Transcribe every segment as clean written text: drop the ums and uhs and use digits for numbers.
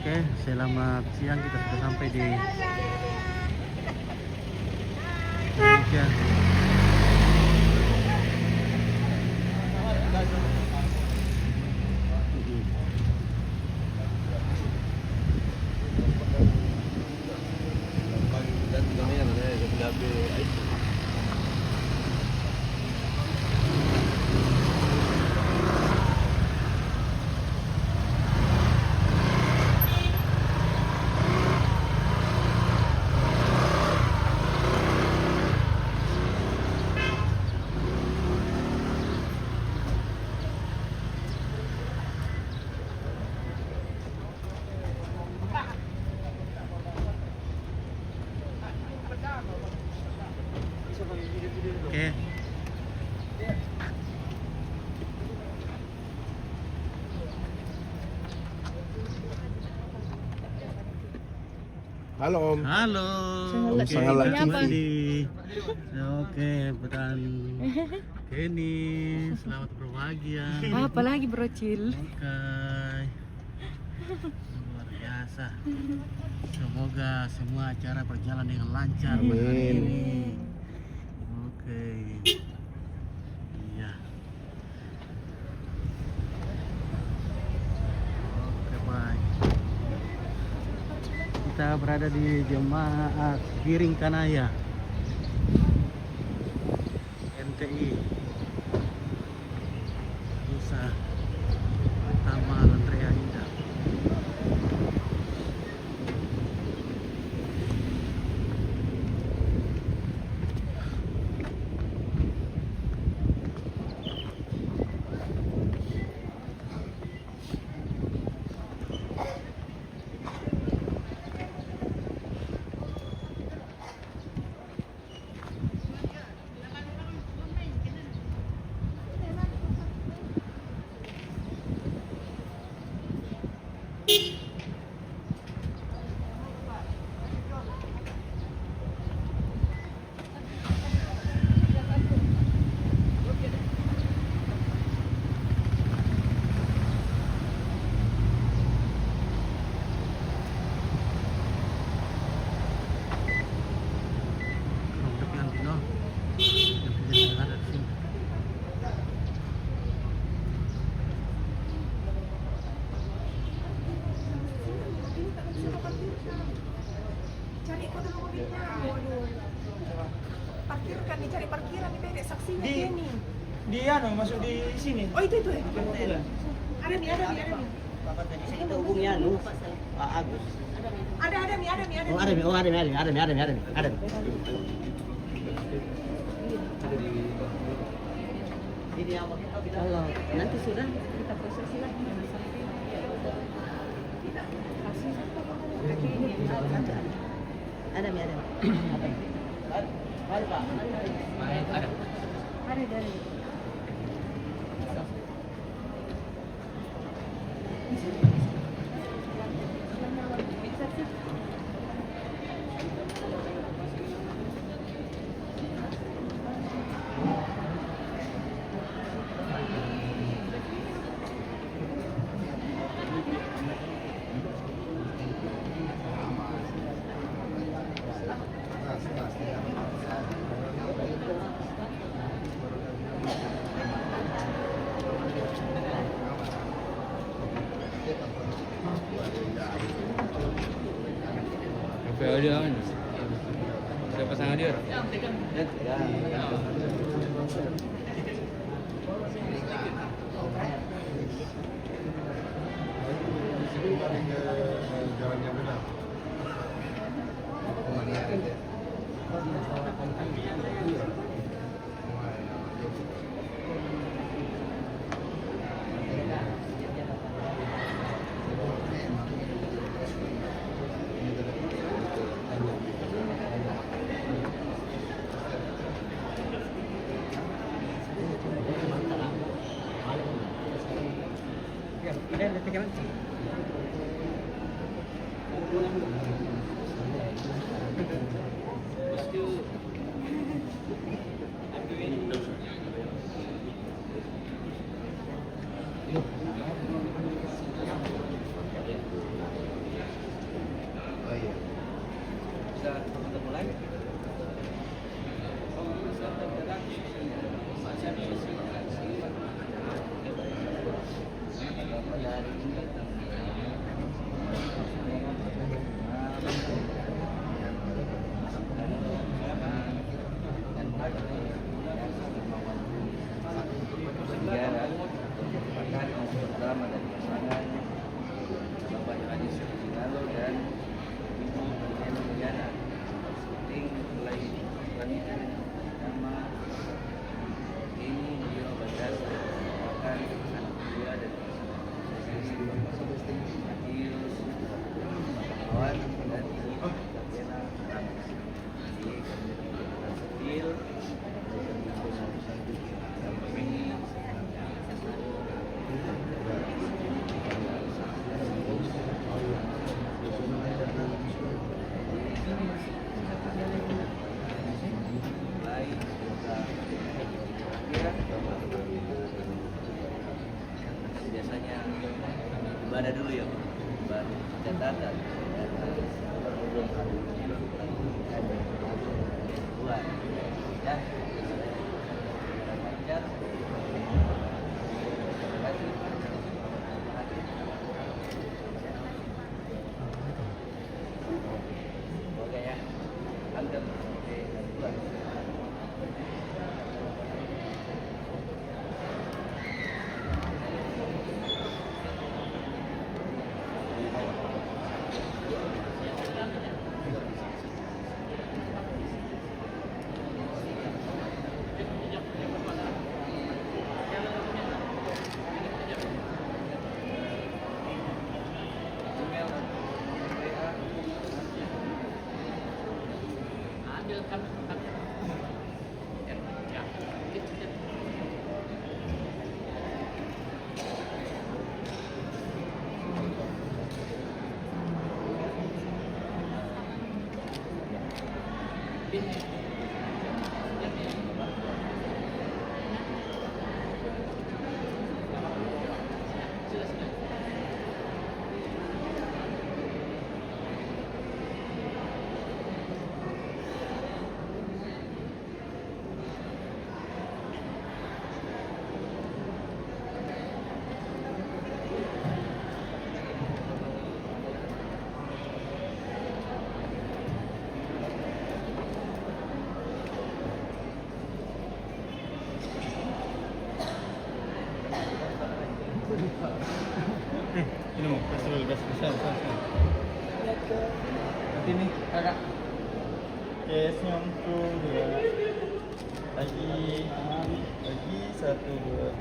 Oke, selamat siang. Kita sudah sampai di Indonesia. Oke. Halo Om. Halo. Oke, sangat Oke, beran. Kenny, selamat berbahagia. Apalagi brocil. Oke. Luar biasa. Semoga semua acara berjalan dengan lancar pada hari ini. Oke. Iya. Oke, baik. Kita berada di Jemaat Giring Kanaya NTI Nusa Tama Lantrea Indah. Cari kode mobilnya. Parkirkan nih, cari parkiran nih, beda saksinya Di- dia nih. Dia masuk di sini. Oh itu ya. Ada nih. Saya kita hubungi Pak Agus. Ada nih. Oh ada nih. Ini apa? Kalau nanti sudah kita prosesi lagi. Ada nih. Mari Pak. Ada. PO dia kan. Ada pasangan dia. Jalannya benar. kita mulai. Sejarah merupakan unsur utama dari pasangan Bapak Haji Susilo dan Ibu Nurul Mujana. Penting mulai pernikahan nama ini beliau berdasar merupakan anak kedua dari Matius Awan dan Ibu Tatiana Ramos. Jadi Sepil biasanya ibadah dulu ya, baru catatan buat ya. Oke ya, anggap buat. Ini mau kasih dulu, kasih. Nanti nih, kakak. Oke, senyum tuh, 2. Lagi 1, 2.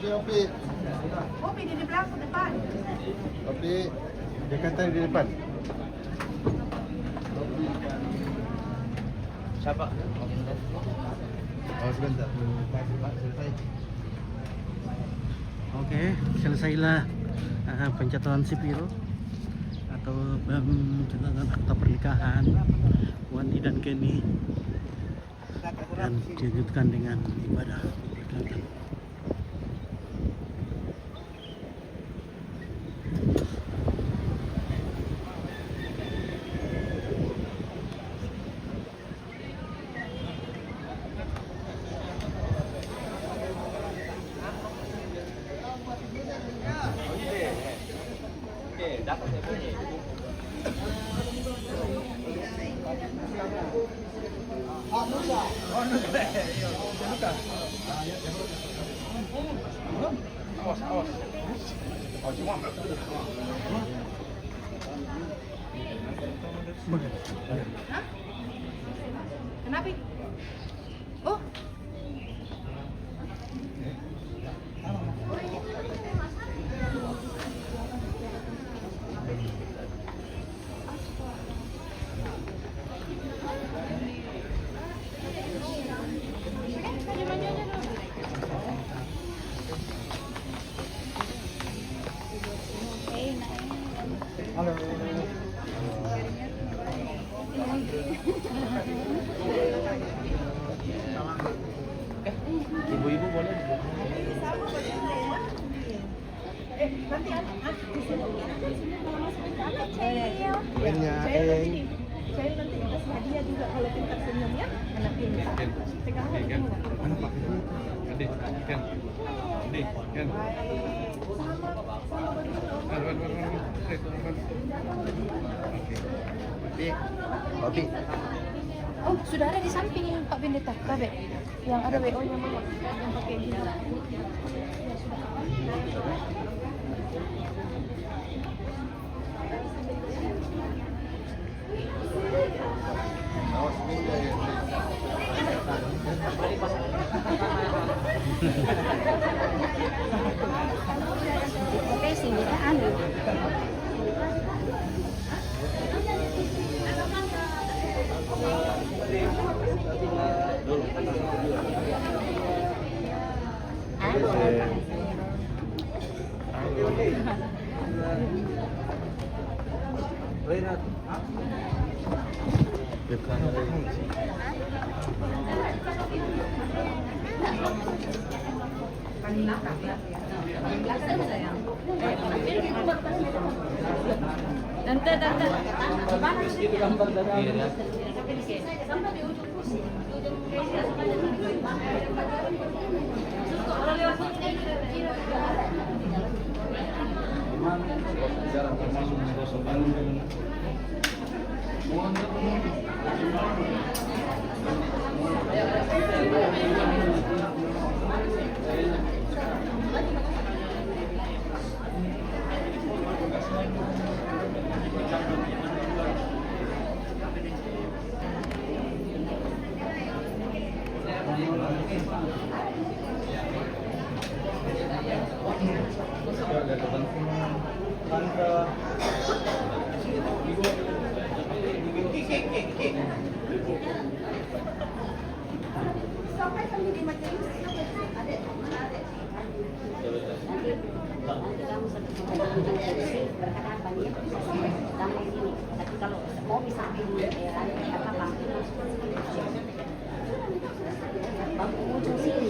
Opi. Kopi di belakang depan. Opi. Jakarta di depan. Siapa? Oh sebentar. Selesai. Oke, selesailah pencatatan sipil atau pencatatan akta pernikahan Wandi dan Kenny, dan dilanjutkan dengan ibadah pernikahan. Kenapa? Oh. Ibu-ibu boleh. Banyak. Saya nanti dikasih hadiah juga kalau pintar senyum ya. Anak pintar. Sekarang ketemu nggak? Mana Pak? Adik, kan. Adik, kan. Oke. Oh, sudah ada di samping Pak Pendeta, Babe. Yang ada WO-nya Mama. Yang pakai gini. Awas minta ya. Oke, sini anu. Tante. Tapi kalau mau bisa bangku ujung sini,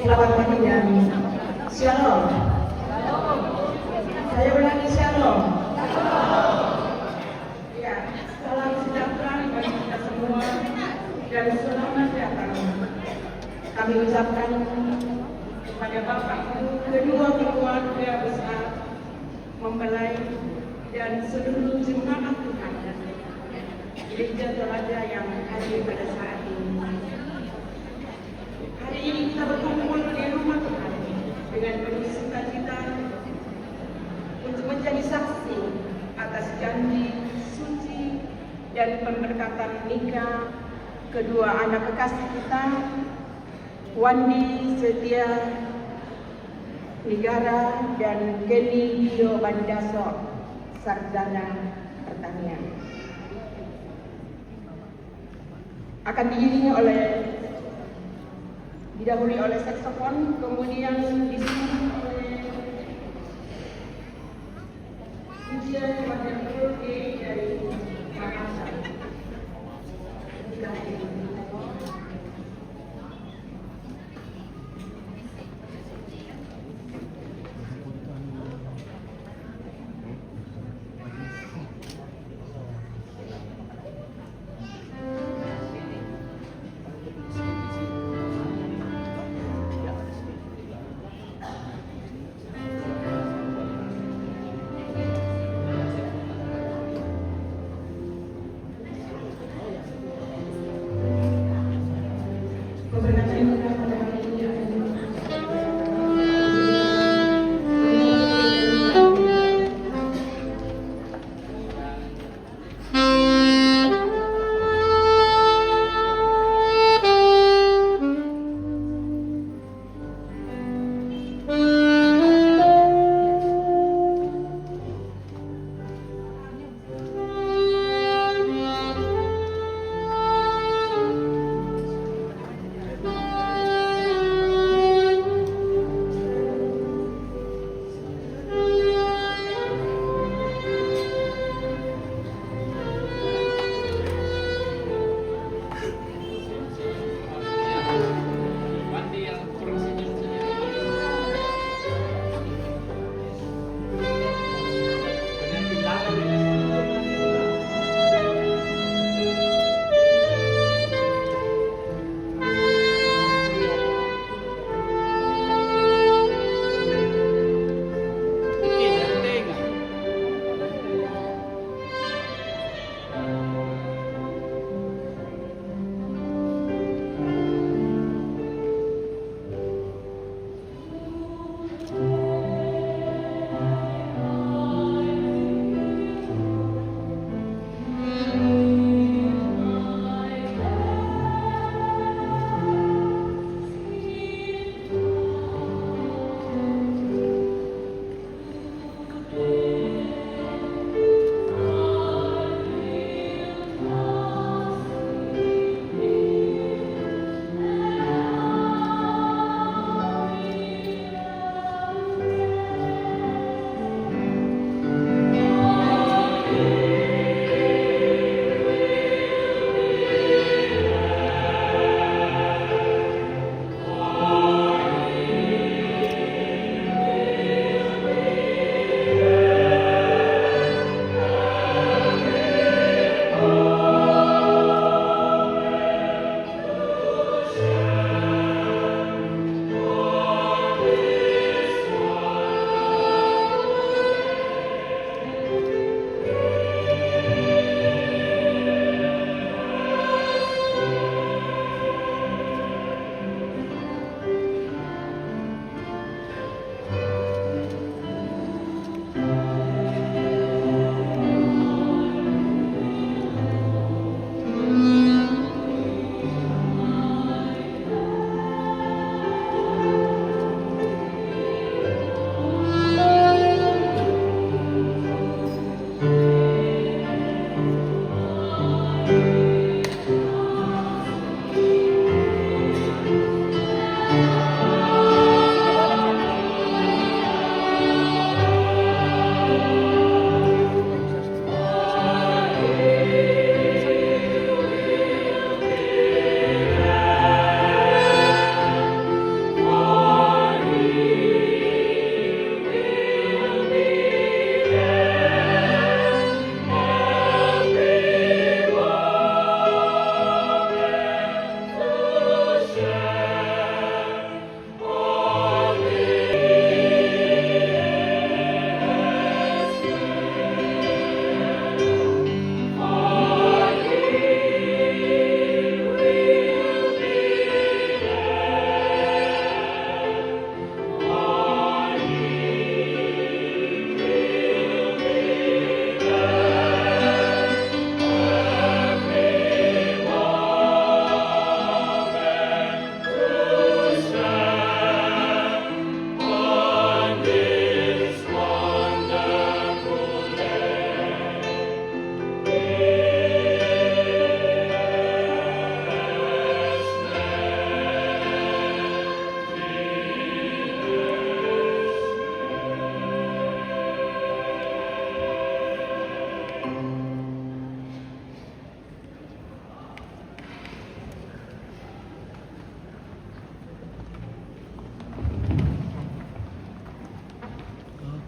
Selamat pagi dan shalom. Saya ulangi shalom. Ya, salam sejahtera bagi kita semua dan selamat datang. Kami ucapkan kepada Bapak Ibu kedua keluarga besar mempelai dan seluruh jemaat Tuhan Gereja Telaga yang hadir pada saat ini. Hari ini kita berkumpul di rumah Tuhan dengan penuh sukacita untuk menjadi saksi atas janji suci dan pemberkatan nikah kedua anak kekasih kita, Wandi Setia Negara dan Kenny Dio Bandaso, Sarjana Pertanian. Akan didahului oleh saksofon, kemudian disusul oleh pujian kepada Guru dari Makassar.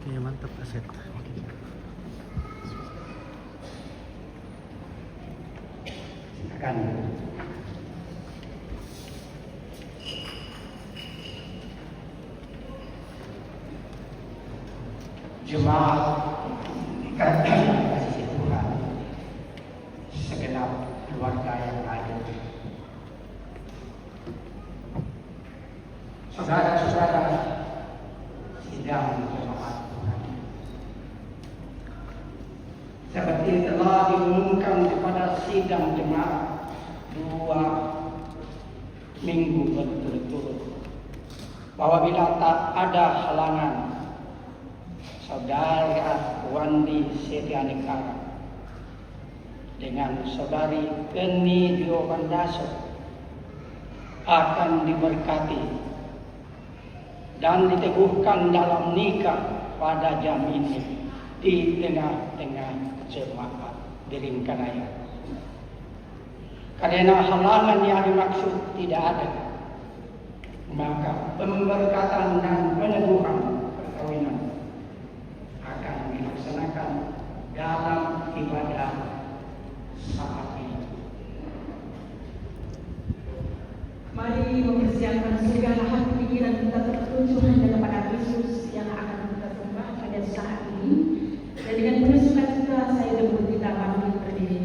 Oke, mantap Asep. Silakan. Jemaat kasih Tuhan, segenap keluarga yang hadir, saudara-saudara sidang jemaat Tuhan, seperti telah diumumkan kepada sidang jemaat 2 minggu berturut-turut bahwa bila tak ada halangan, Saudara Wandi Setianegara dengan Saudari Eni Diobandaso akan diberkati dan diteguhkan dalam nikah pada jam ini di tengah-tengah jemaat Biringkanaya. Karena halangan yang dimaksud tidak ada, maka pemberkatan dan peneguhan perkawinan akan dilaksanakan dalam ibadah saat ini. Mari mempersiapkan segala hati pikiran kita tertuju hanya kepada Yesus yang akan kita sembah pada saat ini. Dan dengan penuh sukacita saya jemput kita bangkit berdiri.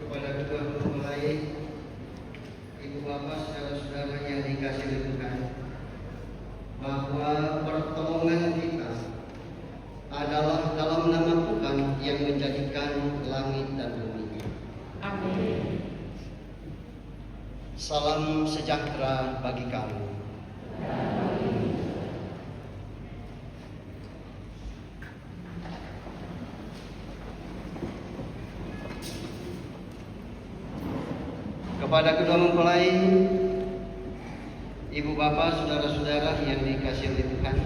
Kepada kedua mempelai, ibu bapak, saudara-saudara yang dikasihi Tuhan, bahwa pertolongan kita adalah dalam nama Tuhan yang menjadikan langit dan bumi. Amin. Salam sejahtera bagi kamu. Kepada kedua mempelai, ibu bapak, saudara-saudara yang dikasihi oleh Tuhan,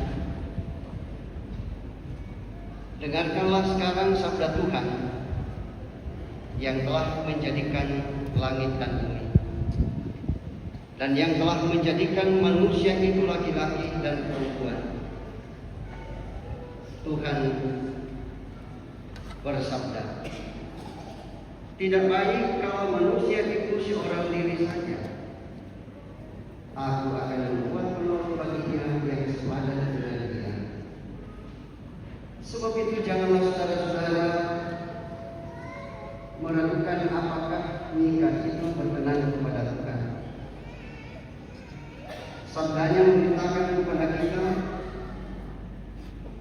dengarkanlah sekarang sabda Tuhan yang telah menjadikan langit dan bumi, dan yang telah menjadikan manusia itu laki-laki dan perempuan. Tuhan bersabda, tidak baik kalau manusia itu seorang diri saja. Aku akan membuat penolong baginya yang sepadan dengan dia. Sebab itu janganlah saudara-saudara meragukan apakah nikah itu berkenan kepada Tuhan. Sabdanya memberitakan kepada kita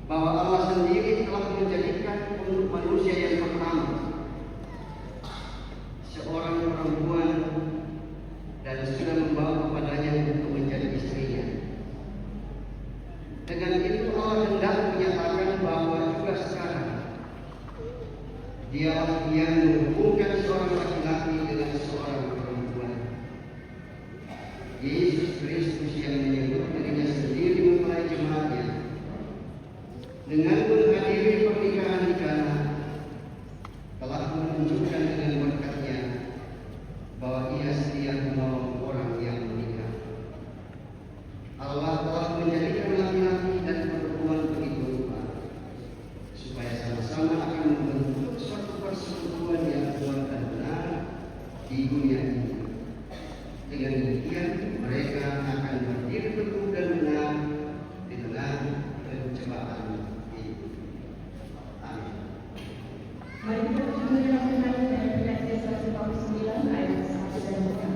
bahwa Allah sendiri telah menjadikan untuk manusia yang pertama seorang perempuan dan sudah membawa kepadanya untuk menjadi istrinya. Dengan itu Allah hendak menyatakan bahwa juga sekarang Dialah yang menghubungkan seorang laki-laki dengan seorang perempuan. Yesus Kristus yang menyebut dirinya sendiri mempelai jemaatnya dengan menghadiri pernikahan di Kana telah menunjukkan dengan berkatnya bahwa ia setia menolong orang yang menikah. Allah telah menjadikan laki-laki dan perempuan begitu rupa supaya sama-sama akan membentuk suatu persekutuan yang kuat dan benar di dunia ini. Dengan demikian mereka akan berdiri teguh dan benar di tengah pencobaan itu. Amin. Mari kita bersama dengan dari Filipi 1:9 ayat 1 dan 2.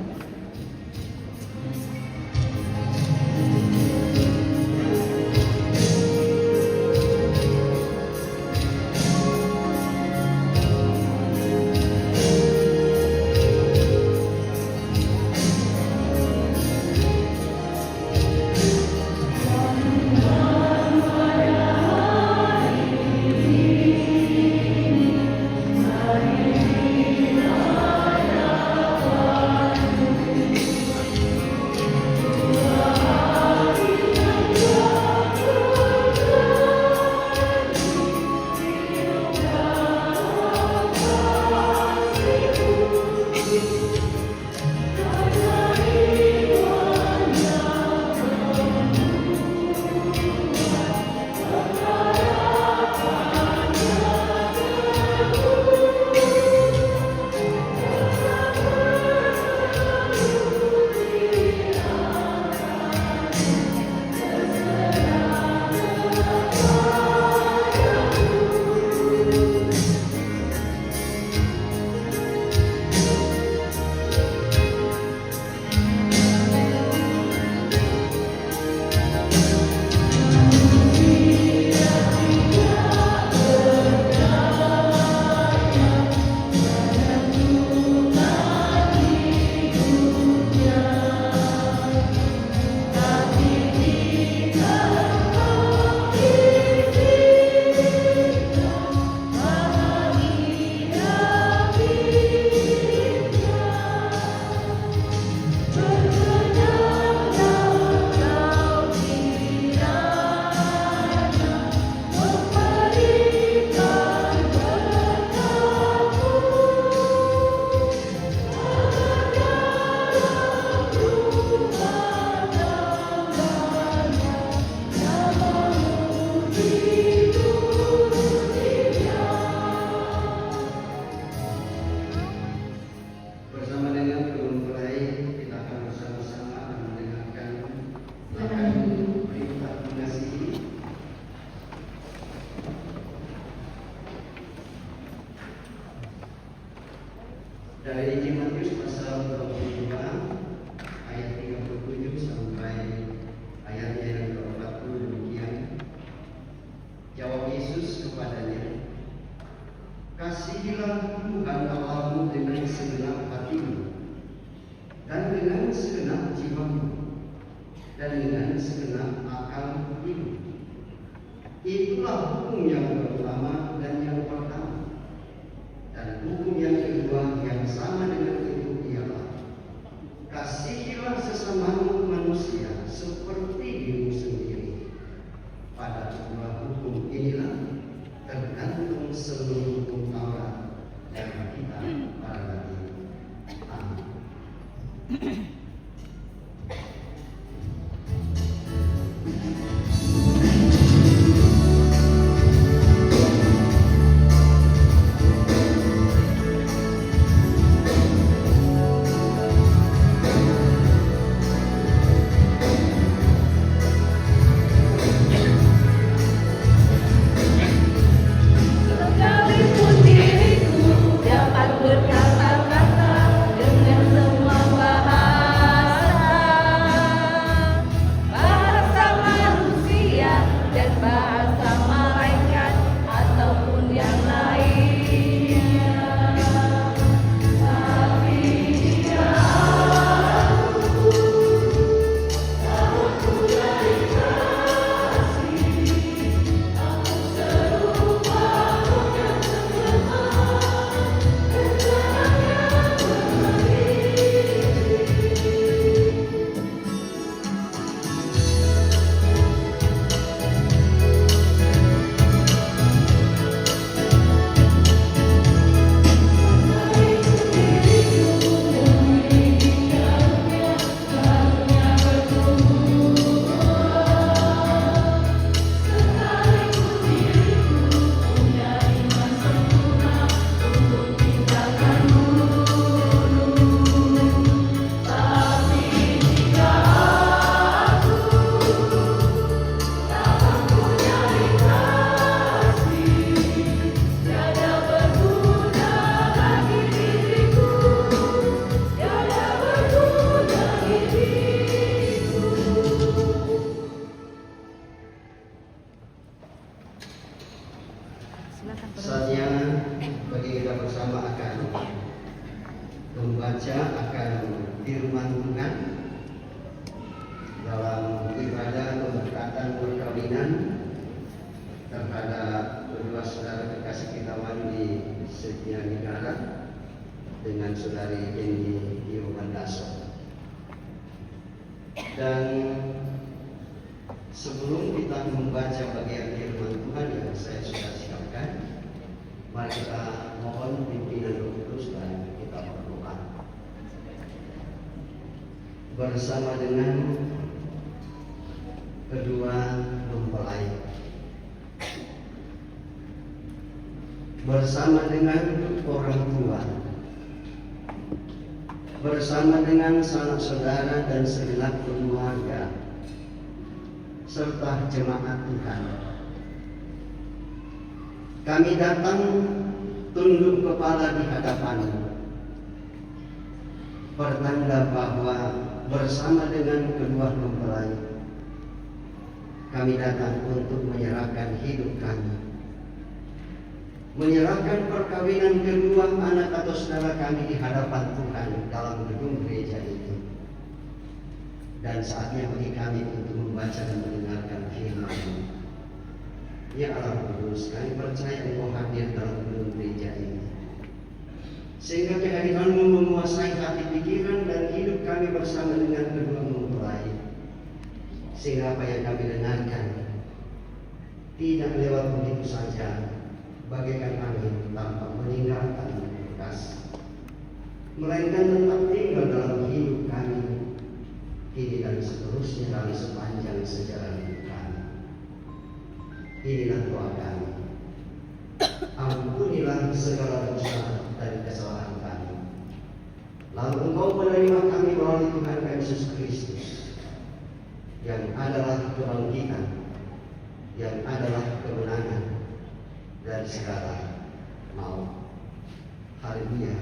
dan dengan segenap akal hidup. Itulah hukum yang pertama dan yang pertama. Dan hukum yang kedua yang sama dengan itu ialah kasihilah sesamamu manusia seperti dirimu sendiri. Pada kedua hukum inilah tergantung seluruh hukum Taurat dan kita para nabi. Amin. Sekalipun diriku dapat berkata-kata dengan semua bahasa, bahasa manusia dan bahasa malaikat ataupun yang lainnya. Tapi jika aku tak mempunyai kasih, aku serupa Saatnya bagi kita bersama akan membaca akan firman Tuhan dalam ibadah pemberkatan perkawinan terhadap kedua saudara kekasih kita di Setia Negara dengan saudari Jenny Yohandaso. Dan sebelum kita membaca bagian firman Tuhan yang saya sudah siapkan, mari kita mohon pimpinan Roh Kudus dan kita berdoa bersama dengan kedua mempelai, bersama dengan orang tua, bersama dengan sanak saudara dan segenap keluarga serta jemaat Tuhan. Kami datang tunduk kepala di hadapan-Mu, pertanda bahwa bersama dengan kedua mempelai kami datang untuk menyerahkan hidup kami, menyerahkan perkawinan kedua anak atau saudara kami di hadapan Tuhan dalam gedung gereja ini. Dan saatnya bagi kami untuk membaca dan mendengarkan firman-Mu. Ya Allah Kudus, kami percaya Engkau hadir dalam gedung gereja ini, sehingga kehadiran-Mu menguasai hati, pikiran, dan hidup kami bersama dengan kedua mempelai, sehingga apa yang kami dengarkan tidak lewat begitu saja bagaikan angin tanpa meninggalkan bekas, melainkan tetap tinggal dalam hidup kami kini dan seterusnya dari sepanjang sejarah hidup kami. Inilah doa kami. Ampunilah segala dosa dan kesalahan kami. Lalu Engkau menerima kami melalui Tuhan kami Yesus Kristus, yang adalah kebangkitan, yang adalah kemenangan dari segala maut. Haleluya.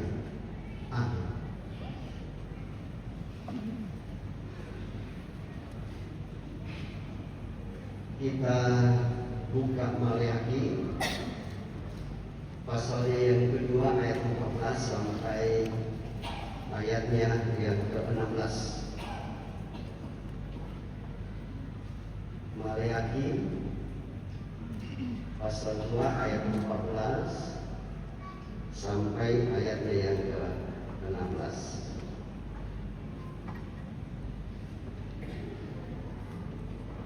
Amin. Kita buka Maleakhi pasalnya yang kedua ayat 14 sampai ayatnya yang ke-16. Maleakhi pasal 2 ayat 14 sampai ayatnya yang ke-16.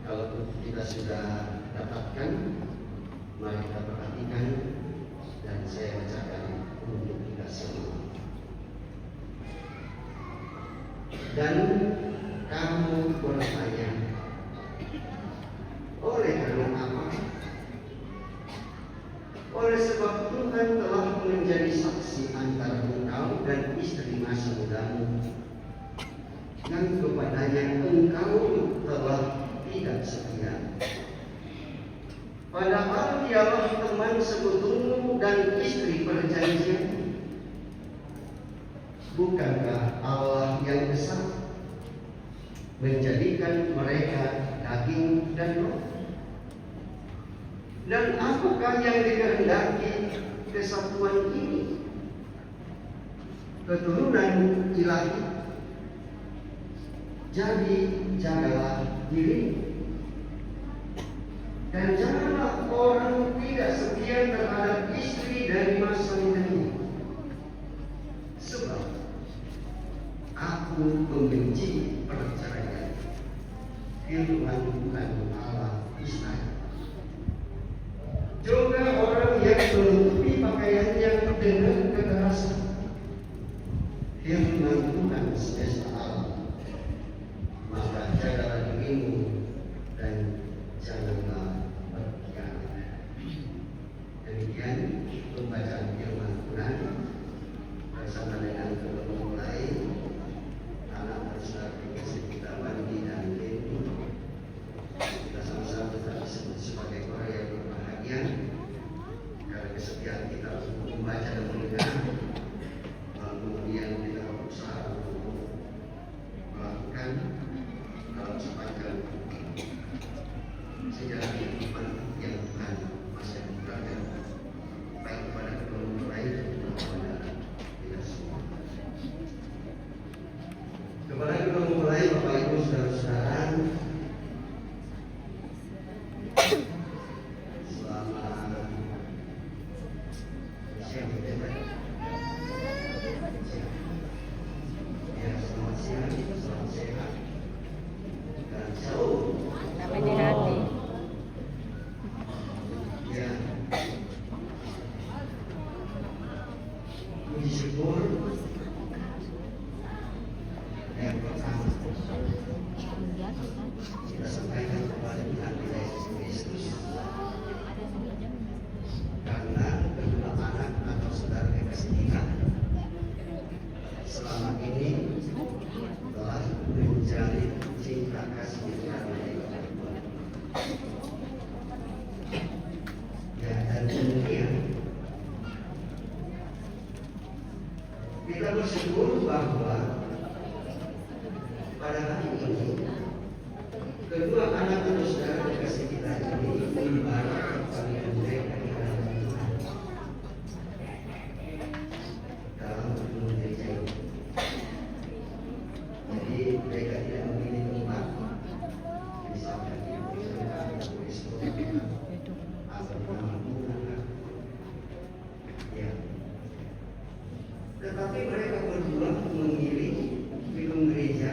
Kalau kita sudah dapatkan, mari kita perhatikan dan saya bacakan untuk kita semua. Dan kamu bertanya, oleh karena apa? Oleh sebab Tuhan telah menjadi saksi antara engkau dan istri masa mudamu, yang kepadanya engkau telah tidak setia. Padahal dialah teman sekutumu dan istri perjanjian. Bukankah Allah yang besar menjadikan mereka daging dan roh? Dan apakah yang dikehendaki kesatuan ini? Keturunan ilahi. Jadi jagalah dirimu, dan janganlah orang tidak setia terhadap istri dari masa mudanya, sebab aku membenci perceraian. Firman Tuhan Allah Israel. Juga orang yang menutupi pakaiannya dengan kekerasan. Firman Tuhan semesta alam. Maka jagalah dirimu dan janganlah berkhianat. Demikian pembacaan firman Tuhan bersama dengan memulai anak besar kita Wandi dan Denny. Kita sama-sama tetap disebut sebagai orang yang berbahagia karena kesetiaan kita untuk membaca dan mendengar. Kemudian kita berusaha untuk melakukan dalam sepanjang sejarah kehidupan yang Tuhan masih memberikan, baik kepada kedua mempelai maupun kepada kita semua. Kepada kedua mempelai, Bapak Ibu, saudara-saudara, selamat siang, selamat sehat. Sampai di hati. Ya, puji syukur yang pertama kita sampaikan kepada Tuhan kita Yesus Kristus, karena kedua anak atau saudara kekasih kita selama ini telah menjalin cinta kasih karena ya, dan kemudian kita bersyukur bahwa pada hari ini kedua anak atau saudara kekasih kita ini mengibaratkan kepada mereka di hadapan Tuhan dalam gedung gereja ini. Jadi mereka tidak memilih tempat misalkan di Jakarta atau di Surabaya atau di Lampung, ya. Tetapi mereka berdua memilih gedung gereja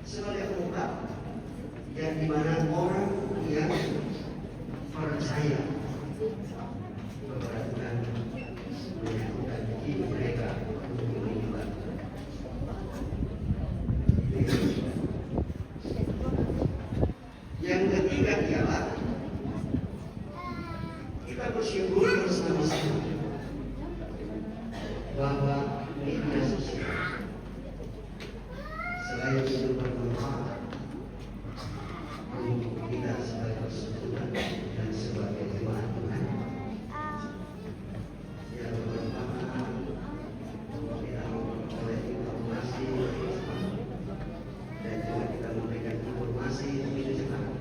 sebagai tempat yang dimana orang yang percaya kepada Tuhan menyatukan diri mereka untuk menyembah. Yang ketiga ialah kita bersyukur bersama-sama bahwa media sosial selain itu bermanfaat untuk kita sebagai persekutuan dan sebagai jemaat Tuhan, yang bermanfaat untuk kita memperoleh informasi dan juga kita memberikan informasi untuk jemaat.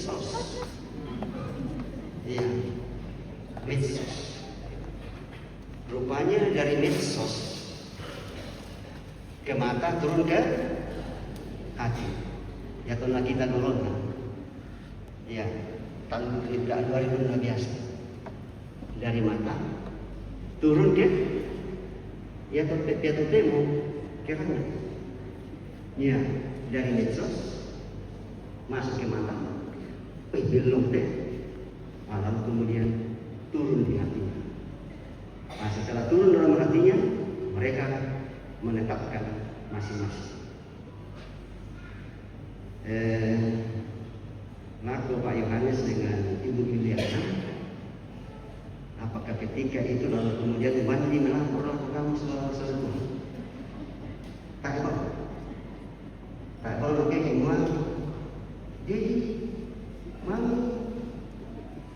medsos. Iya, medsos. Rupanya dari medsos ke mata turun ke hati. Ya karena kita nurun. Iya, tahun 2000 luar biasa. Dari mata turun ke ya piatu temo kerana. Iya, dari medsos masuk ke mata. Belum deh. Lalu kemudian turun di hatinya. Nah, setelah turun dalam hatinya, mereka menetapkan masing-masing. Laku Pak Yohanes dengan Ibu Juliana, apakah ketika itu lalu kemudian Wandi melapor kamu soal tak tahu oke semua jadi mami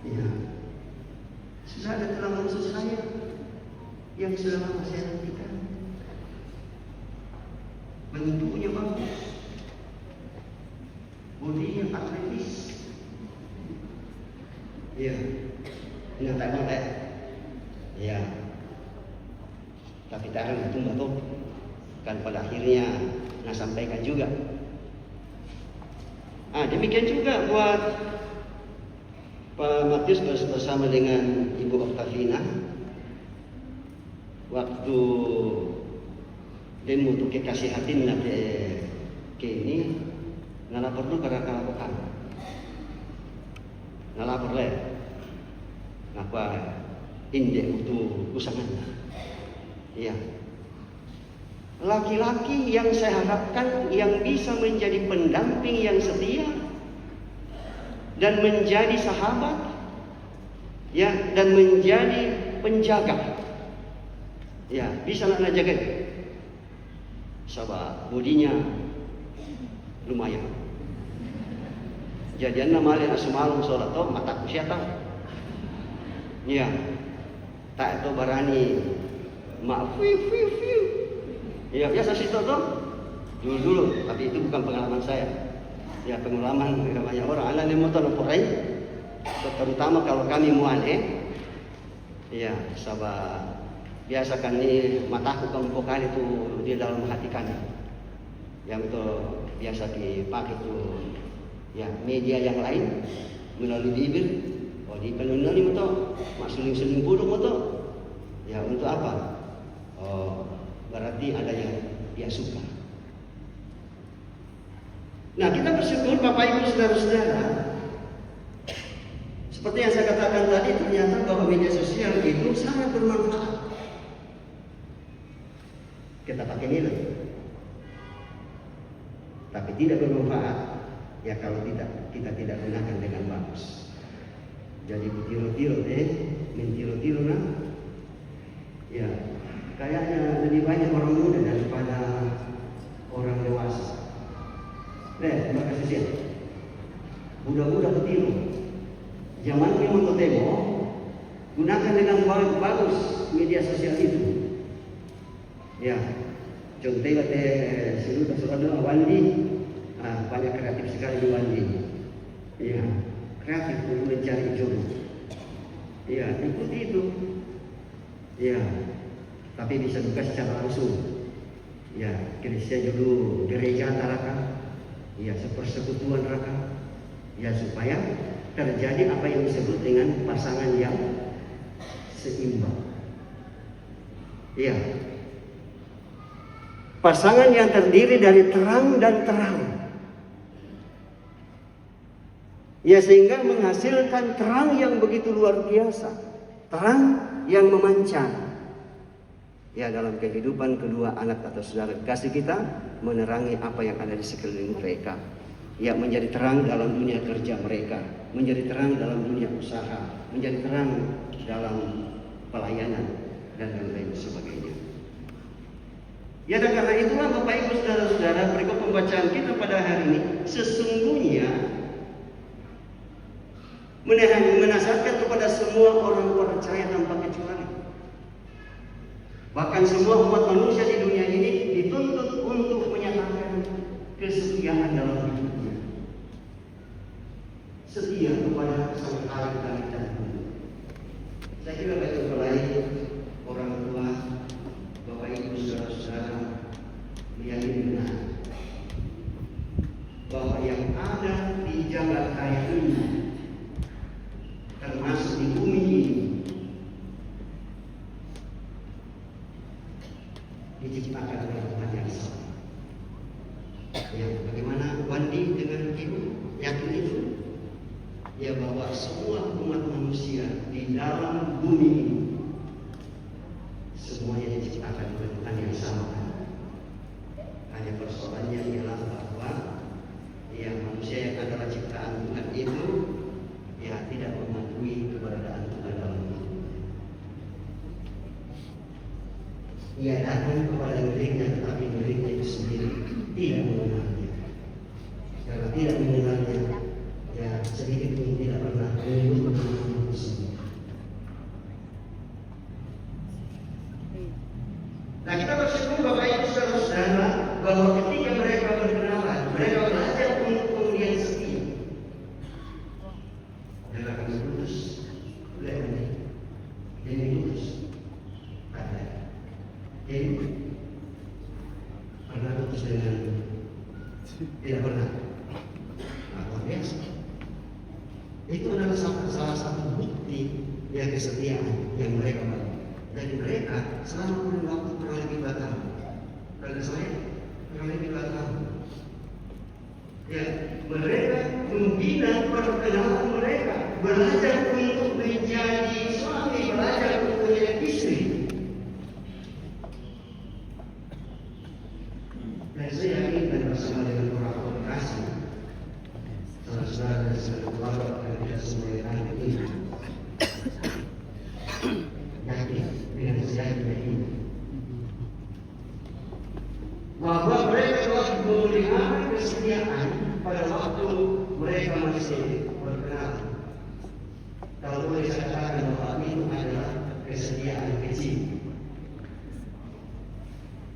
ya sudah ada tulang rusuk saya yang sudah lama saya nantikan, bentuknya bagus, bodinya atletis, ya, nyata banget, ya, tapi tak itu betul, kan pada akhirnya nak sampaikan juga. Demikian juga buat Pak Matius bersama dengan Ibu Oktavina. Waktu demo untuk kekasih hati nanti ke ini ngalapor tu karena kalapokan ngalapor le ngapa indek untuk usahaan. Iya, laki-laki yang saya harapkan yang bisa menjadi pendamping yang setia dan menjadi sahabat, ya, dan menjadi penjaga. Ya, bisa nak jaga. Sebab bodinya lumayan. Jadi anda malah semalam solat tu mata kusia tahu. Ya, tak itu berani maaf. Ya biasa situ tu dulu, tapi itu bukan pengalaman saya. Ya pengalaman banyak orang. Anak ni motor leporai, terutama kalau kami muane. Ya, sebab biasa kan ni mataku keempokan itu di dalam hati kami. Yang itu biasa dipakai itu ya media yang lain melalui bibir. Oh di penunan ni motor, mak suling-suling buruk motor. Ya untuk apa? Oh berarti ada yang dia suka. Nah kita bersyukur Bapak Ibu Saudara-saudara. Seperti yang saya katakan tadi, ternyata bahwa media sosial itu sangat bermanfaat. Kita pakai nilai, tapi tidak bermanfaat ya kalau kita tidak gunakan dengan bagus. Jadi mentiru-tiru nah, ya kayaknya lebih banyak orang muda daripada orang dewasa. Terima kasih sih. Mudah-mudah ketiru. Zaman ini untuk demo, gunakan dengan bagus media sosial itu. Ya, contohnya sudah Wandi, banyak kreatif sekali di Wandi. Ya, kreatif untuk mencari jodoh. Ya, ikuti itu. Ya, tapi bisa juga secara langsung. Ya, gereja dulu gereja antara ya sepersekutuan raka. Ya supaya terjadi apa yang disebut dengan pasangan yang seimbang. Ya. Pasangan yang terdiri dari terang dan terang. Ya sehingga menghasilkan terang yang begitu luar biasa. Terang yang memancar. Ya dalam kehidupan kedua anak atau saudara kasih kita menerangi apa yang ada di sekeliling mereka. Ya menjadi terang dalam dunia kerja mereka. Menjadi terang dalam dunia usaha. Menjadi terang dalam pelayanan dan lain-lain sebagainya. Ya dan karena itulah Bapak Ibu Saudara-saudara, berikut pembacaan kita pada hari ini sesungguhnya menasihatkan kepada semua orang percaya tanpa kecuali. Bahkan semua umat manusia di dunia ini dituntut untuk menyatakan kesetiaan dalam hidupnya. langit dan bumi. Saya kira bagi lain orang tua, Bapak Ibu saudara-saudara yang benar bahwa yang ada di jagat raya ini termasuk di bumi ini diciptakan oleh Tuhan yang sama. Ya, bagaimana Wandi dengan Ibu yakin itu? Ya, bahwa semua umat manusia di dalam bumi ini semuanya diciptakan oleh Tuhan yang sama. Hanya persoalannya ialah bahwa ya manusia yang adalah ciptaan Tuhan itu ya tidak mengakui keberadaan Tuhan dalam hidup. Ia datang kepada miliknya, tetapi miliknya itu sendiri tidak mengenalnya. Karena tidak mengenalnya, ya sedikit pun tidak pernah menyebut nama itu sendiri. Nah, kita bersyukur Bapak Ibu saudara-saudara bahwa ketika mereka berkenalan, mereka belajar untuk kemudian setia. Dan akan lulus, ini lulus. Ada. Ini pernah putus dengan tidak pernah. Luar biasa. Itu adalah salah satu bukti ya kesetiaan yang mereka bangun. Dan mereka selama kurun waktu kurang lebih 2 tahun. Karena saya kurang lebih 2 tahun. Ya, mereka membina perkenalan mereka, belajar untuk menjadi suami, belajar untuk menjadi istri. Dan saya yakin dan bersama dengan orang komunikasi, saudara-saudara dan saudara akan kita semua yang ini. Yakin dengan saya ini bahwa mereka telah memelihara kesetiaan pada waktu mereka masih berkenalan. Kalau boleh saya katakan bahwa itu adalah kesetiaan kecil.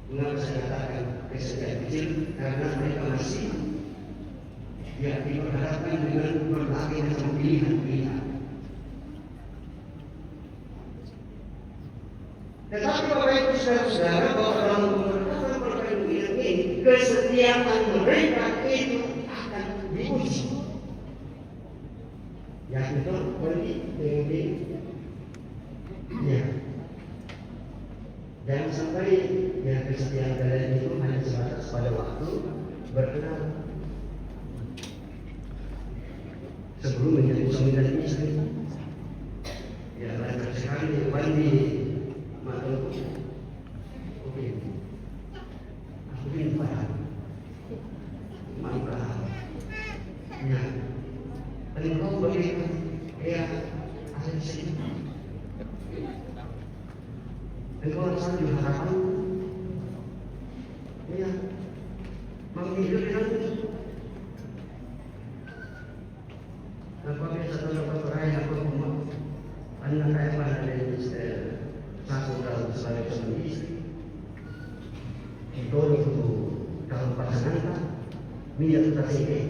Mengapa saya katakan kesetiaan kecil? Karena mereka masih diperhadapkan dengan berbagai macam pilihan-pilihan. Tetapi Bapak Ibu saudara bahwa dalam perkara ini kesetiaan mereka itu akan diuji. Ya itu pergi dengan ya. Jangan sampai ya kesetiaan kalian itu hanya sebatas pada waktu berkenalan. Sebelum menjadi suami dan istri, ya banyak sekali Wandi maklum. Oke, aku ingin paham, paham. Ya, dan kau bagaimana? Ya, ada di sini. Dan kau harus juga harapan. Ya, menghidupkan itu. Apabila satu dapat raya berumah, anak kaya pada dari satu tahun sebagai suami istri, itu kalau pasangan minyak kita sini,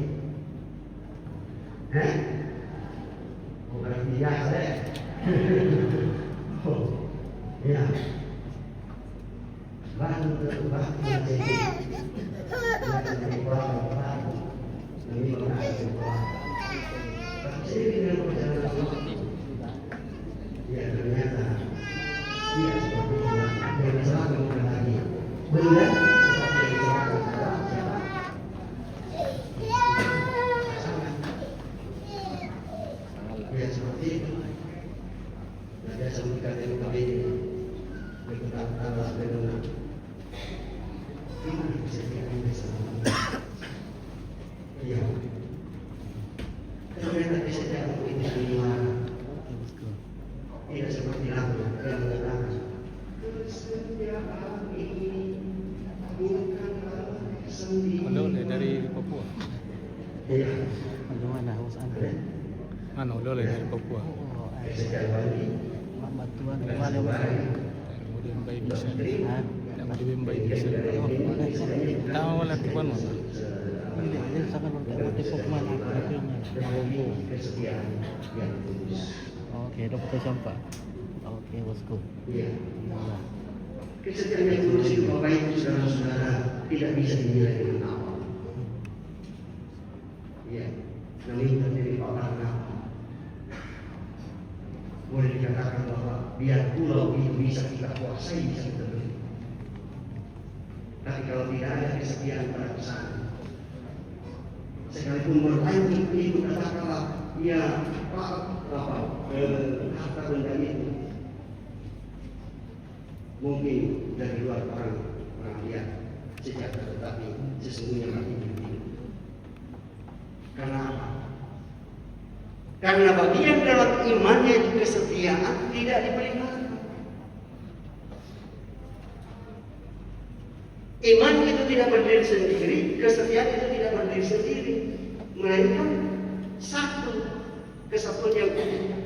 bukan biasa deh. Ya, bahan menjadi orang ini jadi dengan perjalanan waktu, ya ternyata tidak seperti itu. Yang salah bukan lagi benar seperti yang salah adalah siapa? Ya seperti itu. Nah, biasa mengatakan kami berkata Allah benar. Gimana bisa kita bersama? Iya. Ternyata kesetiaan itu dimana? Tidak seperti lagu yang mengatakan kesetiaan ini bukanlah sendiri. Oleh dari Papua. Iya. Bagaimana Mas Andre? Mana oleh dari Papua? Kesetiaan ini Bantuan kemana Mas? Kemudian bayi bisa. Kemudian bayi bisa. Tahu lah tuan mana? Ini aja sama nonton tepok mana ada filmnya. memiliki kesetiaan yang tulus. Oke, dokter sampah. Oke, bosku. Iya. Nah, Kesetiaan yang tulus itu Bapak Ibu saudara-saudara tidak bisa dinilai dengan apa. Iya. Namun terdiri pada apa? Boleh dikatakan bahwa biar pulau itu bisa kita kuasai, bisa kita beli. Tapi kalau tidak ada kesetiaan pada kesana, sekalipun meraih itu katakanlah ya harta benda itu mungkin dari luar orang lihat sejahtera, tetapi sesungguhnya mati begini. Karena apa? Karena bagian dalam imannya itu kesetiaan tidak dipelihara. Iman itu tidak berdiri sendiri, kesetiaan itu tidak berdiri sendiri, melainkan satu kesatuan yang utuh.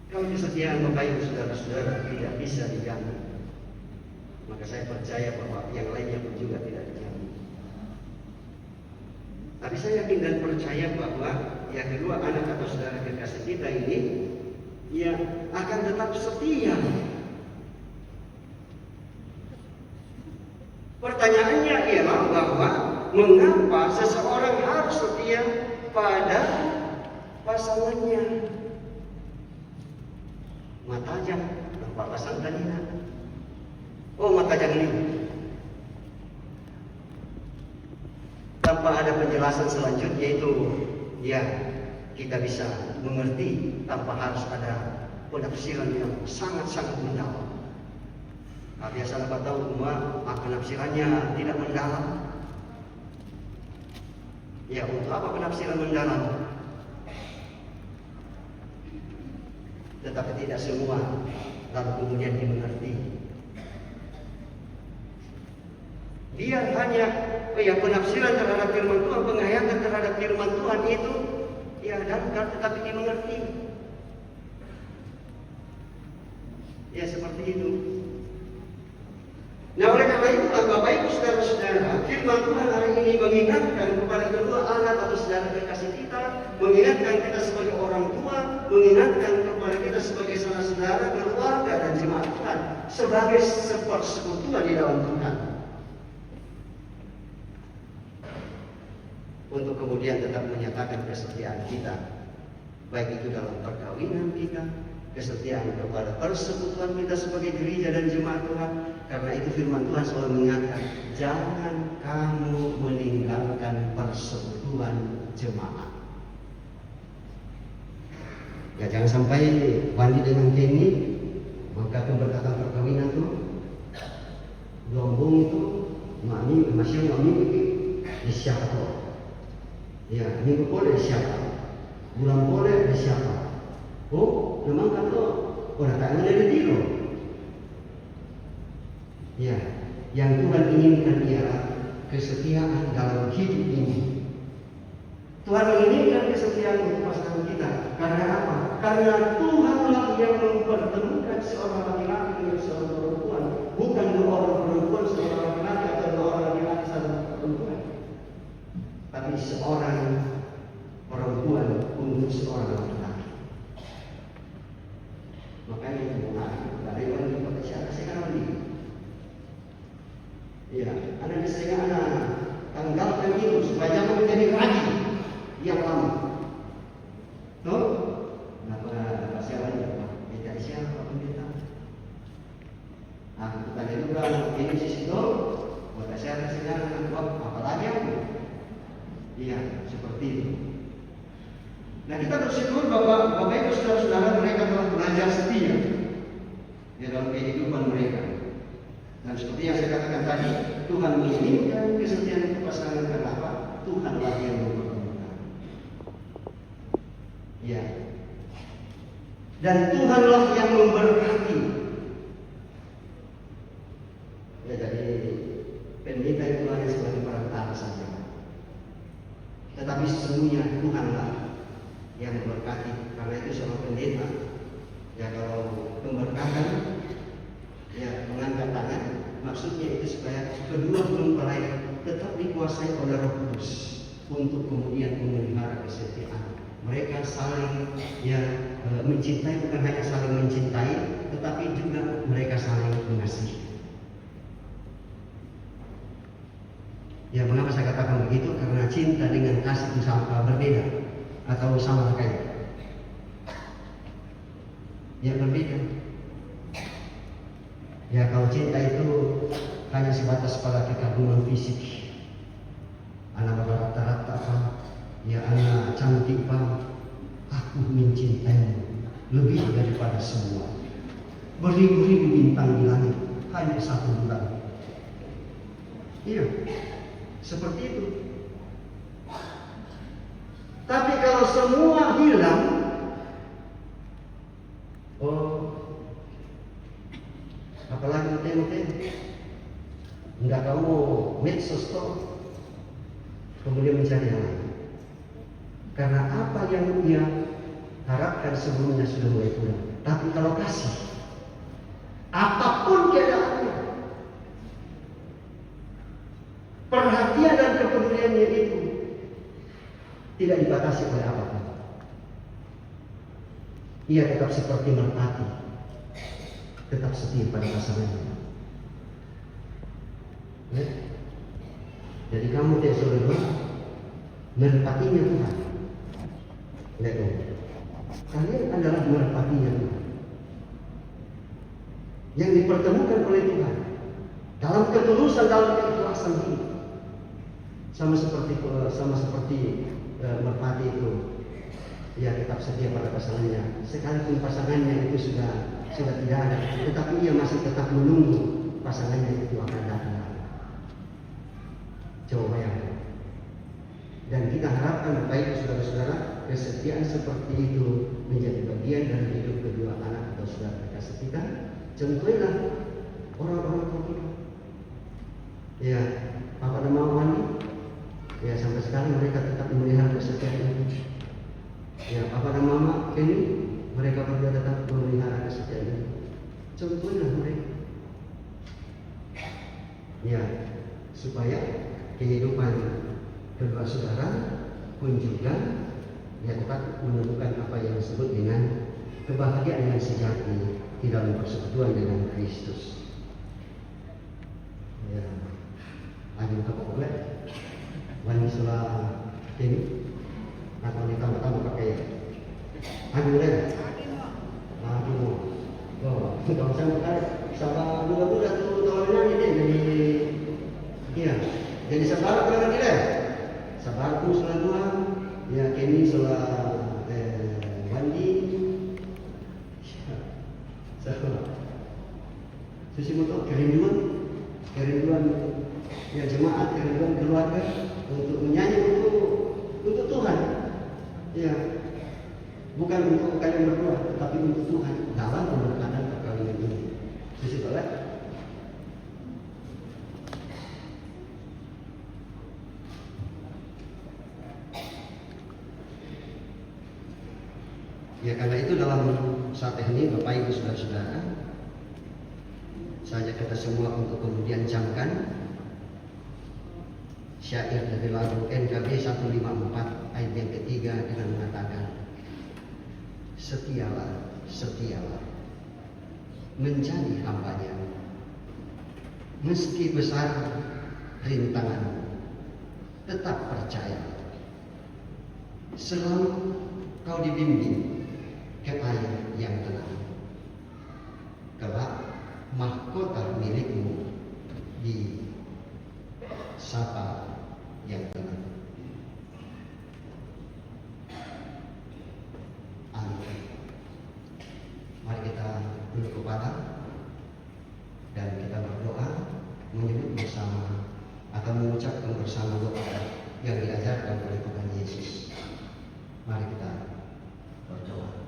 Kalau kesetiaan Bapak Ibu saudara-saudara tidak bisa dijamin, maka saya percaya bahwa yang lainnya pun juga tidak dijamin. Tapi saya yakin dan percaya bahwa yang kedua anak atau saudara kekasih kita ini ya akan tetap setia. Pertanyaannya ialah bahwa mengapa seseorang harus setia pada pasangannya? Matajang, nampak pasang talina. Oh, matajang ini. Tanpa ada penjelasan selanjutnya itu, ya kita bisa mengerti tanpa harus ada penafsiran yang sangat-sangat mendalam. Biasa dapat tahu semua penafsirannya tidak mendalam. Ya, untuk apa penafsiran mendalam? Tetapi tidak semua lalu kemudian dimengerti. Dia hanya penafsiran terhadap firman Tuhan, penghayatan terhadap firman Tuhan itu ya dan tetapi dimengerti. Ya seperti itu. Nah oleh karena itu Bapak Ibu saudara-saudara, firman Tuhan hari ini mengingatkan kepada kedua anak atau saudara kekasih kita, mengingatkan kita sebagai orang tua, mengingatkan kepada kita sebagai saudara-saudara, keluarga dan jemaat Tuhan, sebagai persekutuan di dalam Tuhan. Untuk kemudian tetap menyatakan kesetiaan kita, baik itu dalam perkawinan kita, kesetiaan kepada persekutuan kita sebagai gereja dan jemaat Tuhan. Karena itu firman Tuhan selalu mengingatkan, jangan kamu meninggalkan persekutuan jemaat. Ya jangan sampai Wandi dengan Kenny maka pemberkatan perkawinan itu Lombong itu masih mami di siapa? Ya minggu boleh siapa? Bulan boleh di siapa? Oh memang kata orang tak ada tiro. Ya, yang Tuhan inginkan ialah kesetiaan dalam hidup ini. Tuhan menginginkan kesetiaan untuk pasangan kita. Karena apa? Karena Tuhanlah yang mempertemukan seorang laki-laki dengan seorang perempuan, bukan dua orang perempuan seorang laki-laki atau dua orang laki-laki seorang perempuan, tapi seorang perempuan untuk seorang laki-laki. Makanya itu menarik. Dari orang yang pakai siapa sekarang ini? Ya, anak istri anak tanggalkan itu supaya jangan menjadi ragi yang lama. Tuh, kenapa siapa ini? Kita siapa pendeta? Aku tanya juga ini situ, buat saya sekarang apa lagi? Iya, seperti itu. Nah kita bersyukur bahwa Bapak Ibu saudara-saudara mereka telah belajar setia di dalam kehidupan mereka. Dan seperti yang saya katakan tadi, Tuhan menginginkan kesetiaan itu pasangan karena apa? Tuhanlah yang mempertemukan. Ya. Dan Tuhanlah yang memberkati. Ya, jadi pendeta itu hanya sebagai perantara saja. Tetapi sesungguhnya Tuhanlah yang memberkati. Karena itu sama pendeta. Ya kalau pemberkatan, ya mengangkat tangan, maksudnya itu itu supaya kedua mempelai tetap dikuasai oleh Roh Kudus untuk kemudian memelihara kesetiaan. Mereka saling mencintai, bukan hanya saling mencintai, tetapi juga mereka saling mengasihi. Ya, mengapa saya katakan begitu? Karena cinta dengan kasih itu berbeda atau sama kayak. Ya, berbeda. Ya, kalau cinta itu hanya sebatas pada kekaguman fisik. Anak rata-rata apa? Ya, anak cantik pak, aku mencintaimu lebih daripada semua. Beribu-ribu bintang di langit, hanya satu bulan. Iya, seperti itu. Tapi kalau semua hilang, apalagi hotel-hotel, enggak kamu medsos toh, kemudian mencari yang lain. Karena apa yang dia harapkan sebelumnya sudah mulai kurang. Tapi kalau kasih, apapun keadaannya, perhatian dan kepeduliannya itu tidak dibatasi oleh apapun. Ia tetap seperti merpati, tetap setia pada pasangannya. Ya? Jadi kamu tidak saudara, merpatinya Tuhan. Lihat, kalian adalah merpatinya Tuhan yang dipertemukan oleh Tuhan dalam ketulusan, dalam keikhlasan ini. Sama seperti merpati itu, ia tetap setia pada pasangannya. Sekalipun pasangannya itu sudah tidak ada, tetapi ia masih tetap menunggu pasangannya itu akan datang. Coba bayangkan. Dan kita harapkan baik saudara-saudara, kesetiaan seperti itu menjadi bagian dari hidup kedua anak atau saudara kekasih kita. Contohnya orang-orang tua kita. Ya, Papa dan Mama Wandi, ya sampai sekarang mereka tetap memelihara kesetiaan itu. Ya, Papa dan Mama Kenny, mereka berdua tetap memelihara kesetiaan itu. Contohnya mereka. Ya, supaya kehidupan kedua saudara pun juga ya dapat menemukan apa yang disebut dengan kebahagiaan yang sejati di dalam persekutuan dengan Kristus. Ya, ayo kita boleh wanita ini atau ditambah-tambah pakai ayo boleh. Kalau saya pakai sama muda-muda tuh tahun ini jadi iya jadi sabar kan kita. Sabarku salah dua, ya Kenny salah Wandi, Susi motor kerinduan, ya jemaat, kerinduan keluarga untuk menyanyi untuk Tuhan, ya bukan untuk kalian berdua, tapi untuk Tuhan dalam pemberkatan perkawinan ini. Susi boleh. Ya karena itu dalam saat ini Bapak Ibu Saudara-saudara, saya ajak kita semua untuk kemudian camkan syair dari lagu NKB 154 ayat yang ketiga dengan mengatakan, setialah, setialah menjadi hambanya, meski besar rintangan, tetap percaya, selalu kau dibimbing ke air yang tenang. Kelak mahkota milikmu di sapa yang tenang. Amin. Mari kita duduk kepada dan kita berdoa menyebut bersama atau mengucapkan bersama doa yang diajarkan oleh Tuhan Yesus. Mari kita berdoa.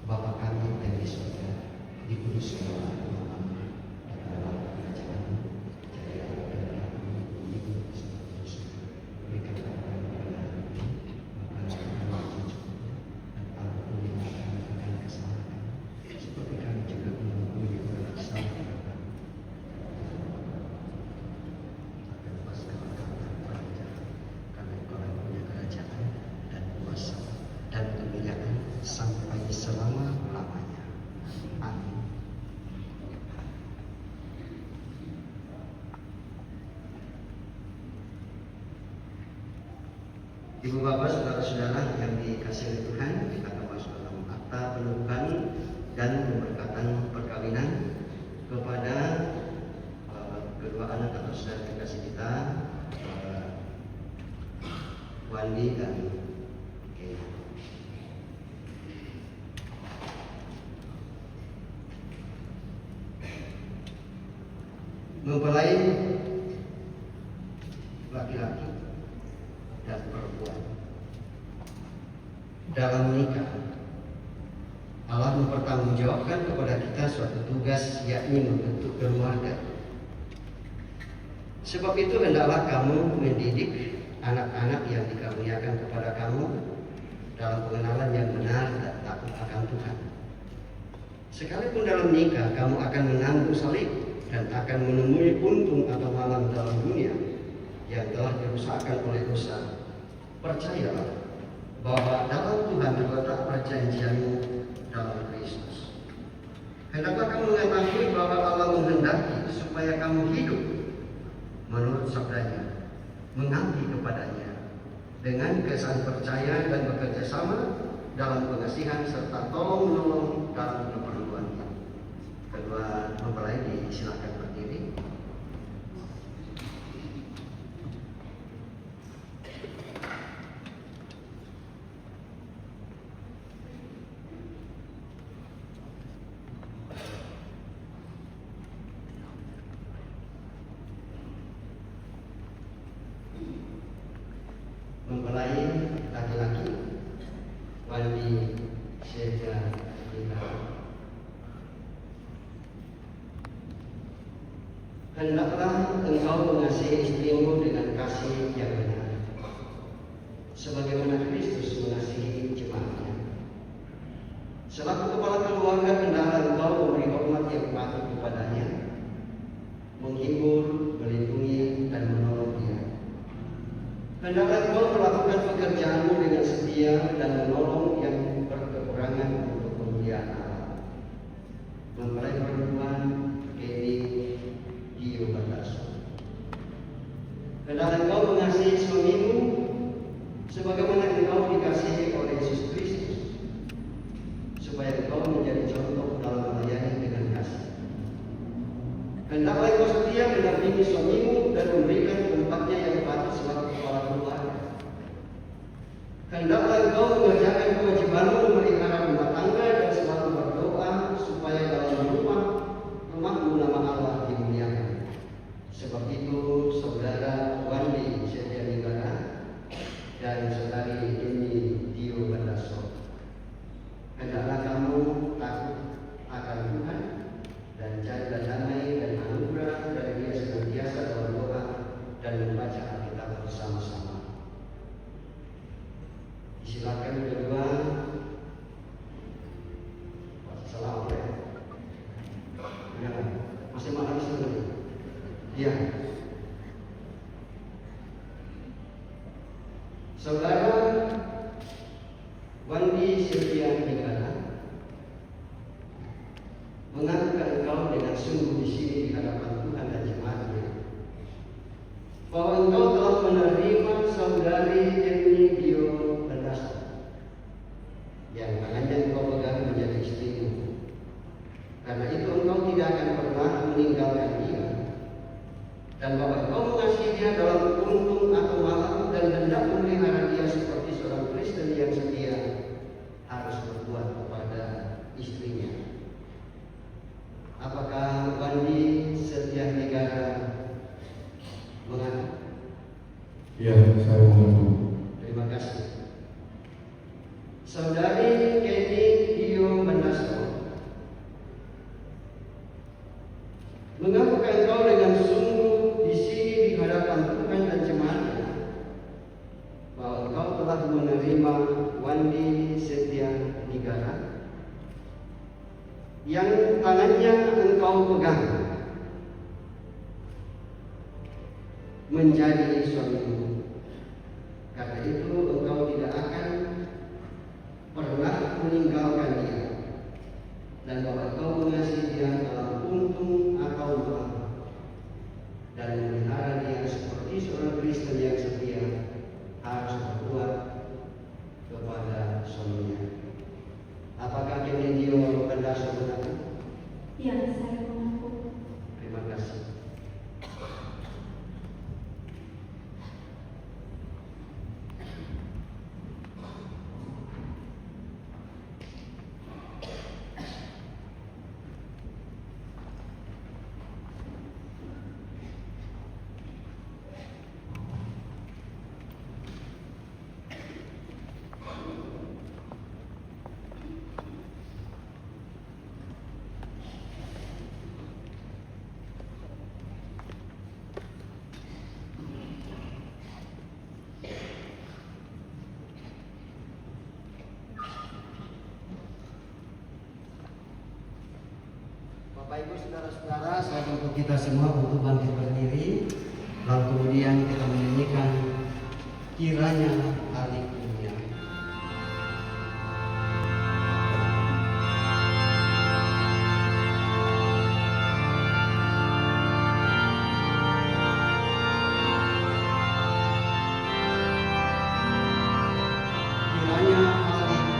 Bapa kami yang di surga, dikuduskanlah namamu, datanglah kerajaan Ibu bapak saudara-saudara yang dikasihi Tuhan, kita akan masuk dalam akta penuntukan dan pemberkatan perkawinan kepada kedua anak atau saudara kekasih kita, Wandi dan Kenny. Mempelai laki-laki dan perempuan dalam menikah, Allah mempertanggungjawabkan kepada kita suatu tugas, yakni membentuk keluarga. Sebab itu hendaklah kamu mendidik anak-anak yang dikaruniakan kepada kamu dalam pengenalan yang benar dan takut akan Tuhan. Sekalipun dalam nikah kamu akan menanggung salib dan akan menemui untung atau malang dalam dunia yang telah dirusakkan oleh dosa, percayalah bahwa dalam Tuhan terletak perjanjianmu dalam Kristus. Hendaklah kamu mengetahui bahwa Allah menghendaki supaya kamu hidup menurut sabdanya, mengabdi kepadanya dengan kesan percaya dan bekerja sama dalam pengasihan serta tolong-menolong dalam keperluan. Kedua mempelai disilakan berdiri. Mempelai laki-laki Wandi Syedja Ningrat. Hendaklah engkau mengasihi istrimu dengan kasih yang benar, sebagaimana Kristus mengasihi jemaatnya. Selaku kepala keluarga, hendaklah engkau memberi hormat yang patut kepadanya, menghibur, melindungi, dan menolong dia. Hendaklah engkau melakukan pekerjaanmu dengan setia dan menolong yang berkekurangan untuk kemuliaan Allah. Mempelai perempuan Kenny Dio Bandaso. Hendaklah engkau mengasihi suamimu sebagaimana engkau dikasihi oleh Yesus Kristus, supaya engkau menjadi contoh dalam melayani dengan kasih. Hendaklah engkau setia mendampingi suamimu dan memberikan tempatnya yang patut selaku kepala keluarga. Hendaklah engkau mengerjakan kewajibanmu memelihara rumah tangga dan selalu berdoa supaya dalam rumahmu nama Allah dimuliakan. Sebab itu saudara Wandi Syedja Ningrat dan saudari Kenny Dio Bandaso, hendaklah kamu takut akan Tuhan dan carilah damai dan anugerah dari Dia senantiasa dalam doa dan membaca Alkitab bersama-sama. Silakan kedua. Salam ya. Ya, masih malam sekali. Ya. Saudara Wandi Syedja Ningrat, mengakukan engkau dengan sungguh di sini di hadapan Tuhan dan jemaatnya bahwa engkau telah menerima saudari Kenny Dio Bandaso yang tangannya engkau pegang menjadi istrimu. Karena itu engkau tidak akan pernah meninggalkan dia, dan bahwa engkau mengasihi dia dalam untung atau malam dan hendak memelihara dia seperti seorang Kristen yang setia harus berbuat kepada istrinya. Apakah Wandi Syedja Ningrat mengaku? Ya, saya mengaku. Terima kasih. Saudari Kenny Dio Bandaso, mengakukan engkau dengan sungguh di sini di hadapan Tuhan dan jemaatnya bahwa engkau telah menerima Wandi Syedja Ningrat yang tangannya engkau pegang menjadi suamimu. Karena itu engkau tidak akan pernah meninggalkan dia, dan bahwa engkau mengasihi dia dalam untung atau malam dan memelihara dia seperti seorang Kristen yang setia harus berbuat saudara-saudara, saya untuk kita semua untuk bangkit berdiri, lalu kemudian kita menyanyikan kiranya hari dunia. Kiranya hari dunia.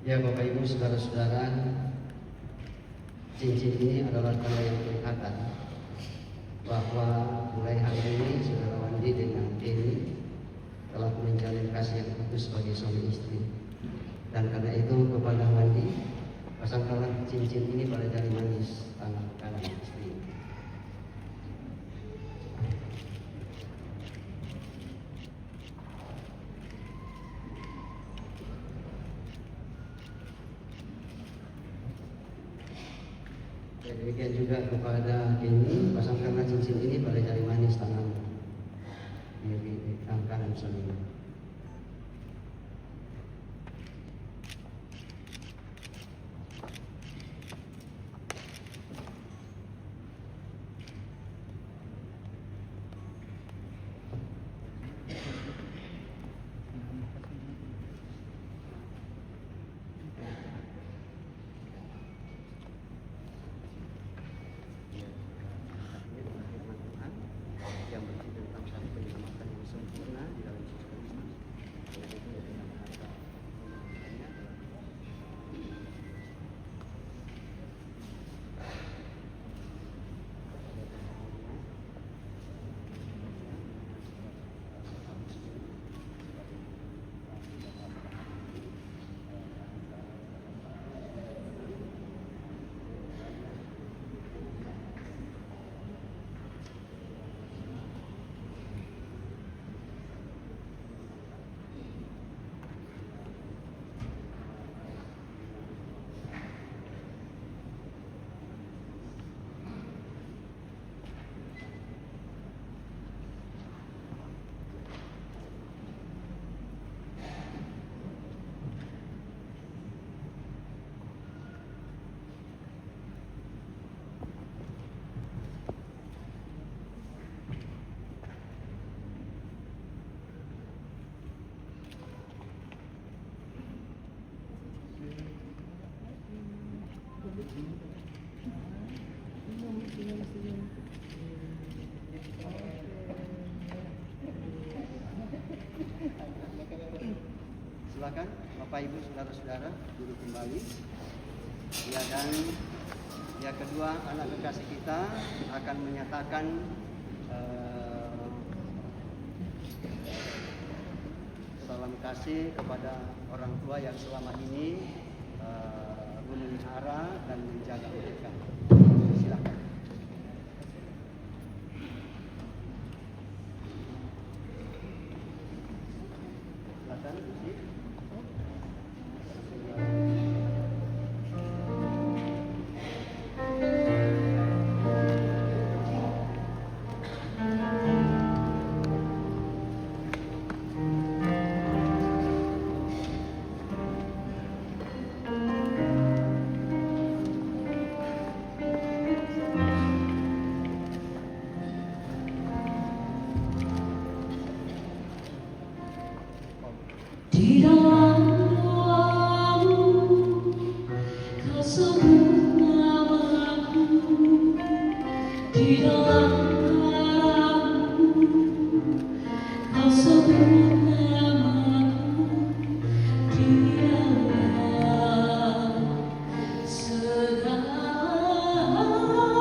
Ya Bapak Ibu saudara-saudara, cincin ini adalah tanda yang kelihatan bahwa mulai hari ini saudara Wandi dengan Denny telah menjalin kasih yang kudus sebagai suami istri. Dan karena itu kepada Wandi, pasangkanlah cincin ini pada jari manis tangan kanan istri. Demikian juga kepada Denny, pasangkanlah cincin ini pada jari manis tangan kanan suami. Silakan Bapak Ibu saudara-saudara duduk kembali. Ya, dan Yang kedua, anak kekasih kita akan menyatakan salam kasih kepada orang tua yang selama ini memelihara dan menjaga mereka. Silakan. Silakan, Lucy. Di dalam doamu, kau sebut namaku. Di dalam harapmu, kau sebut namaku. Di dalam segala namaku.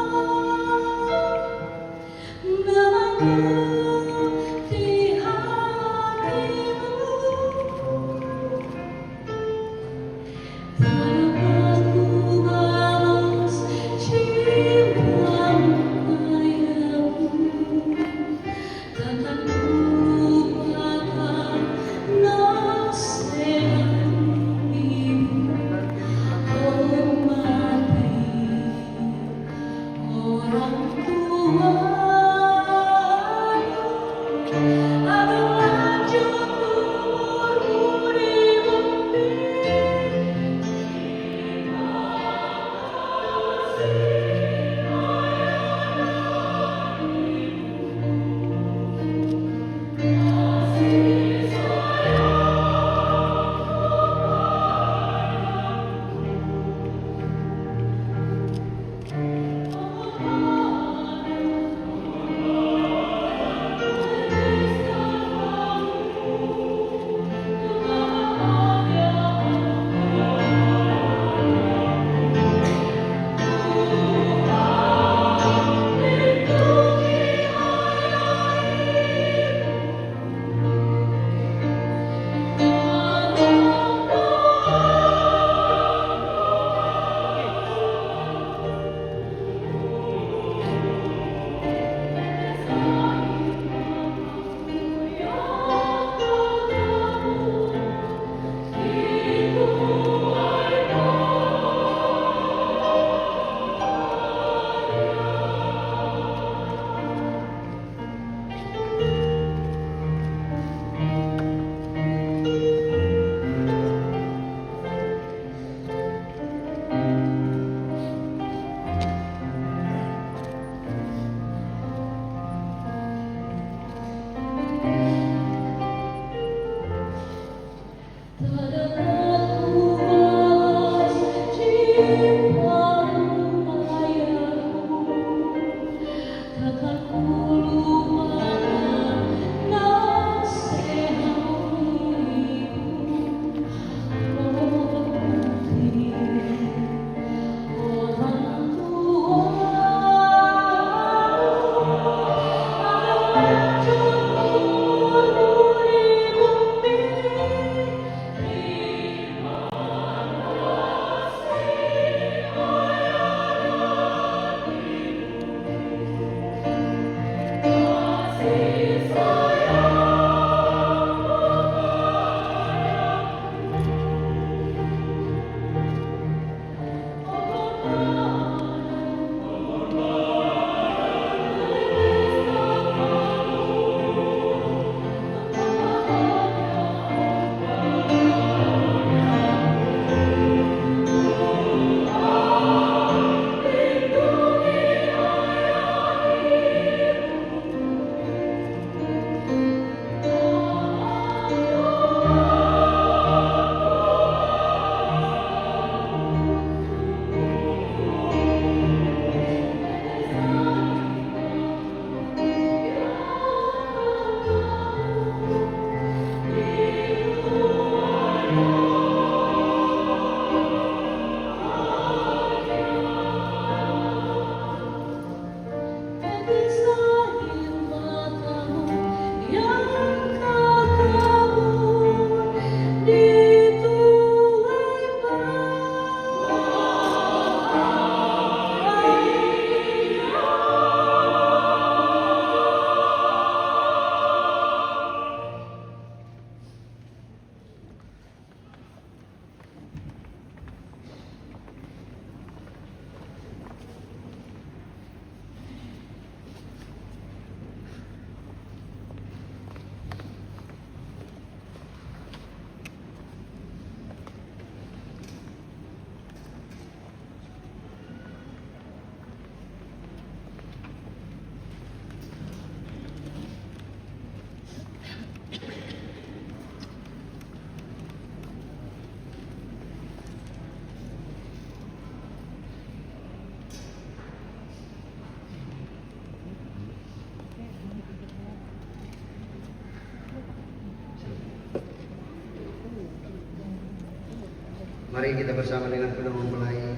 Mari kita bersama dengan penuh mempelai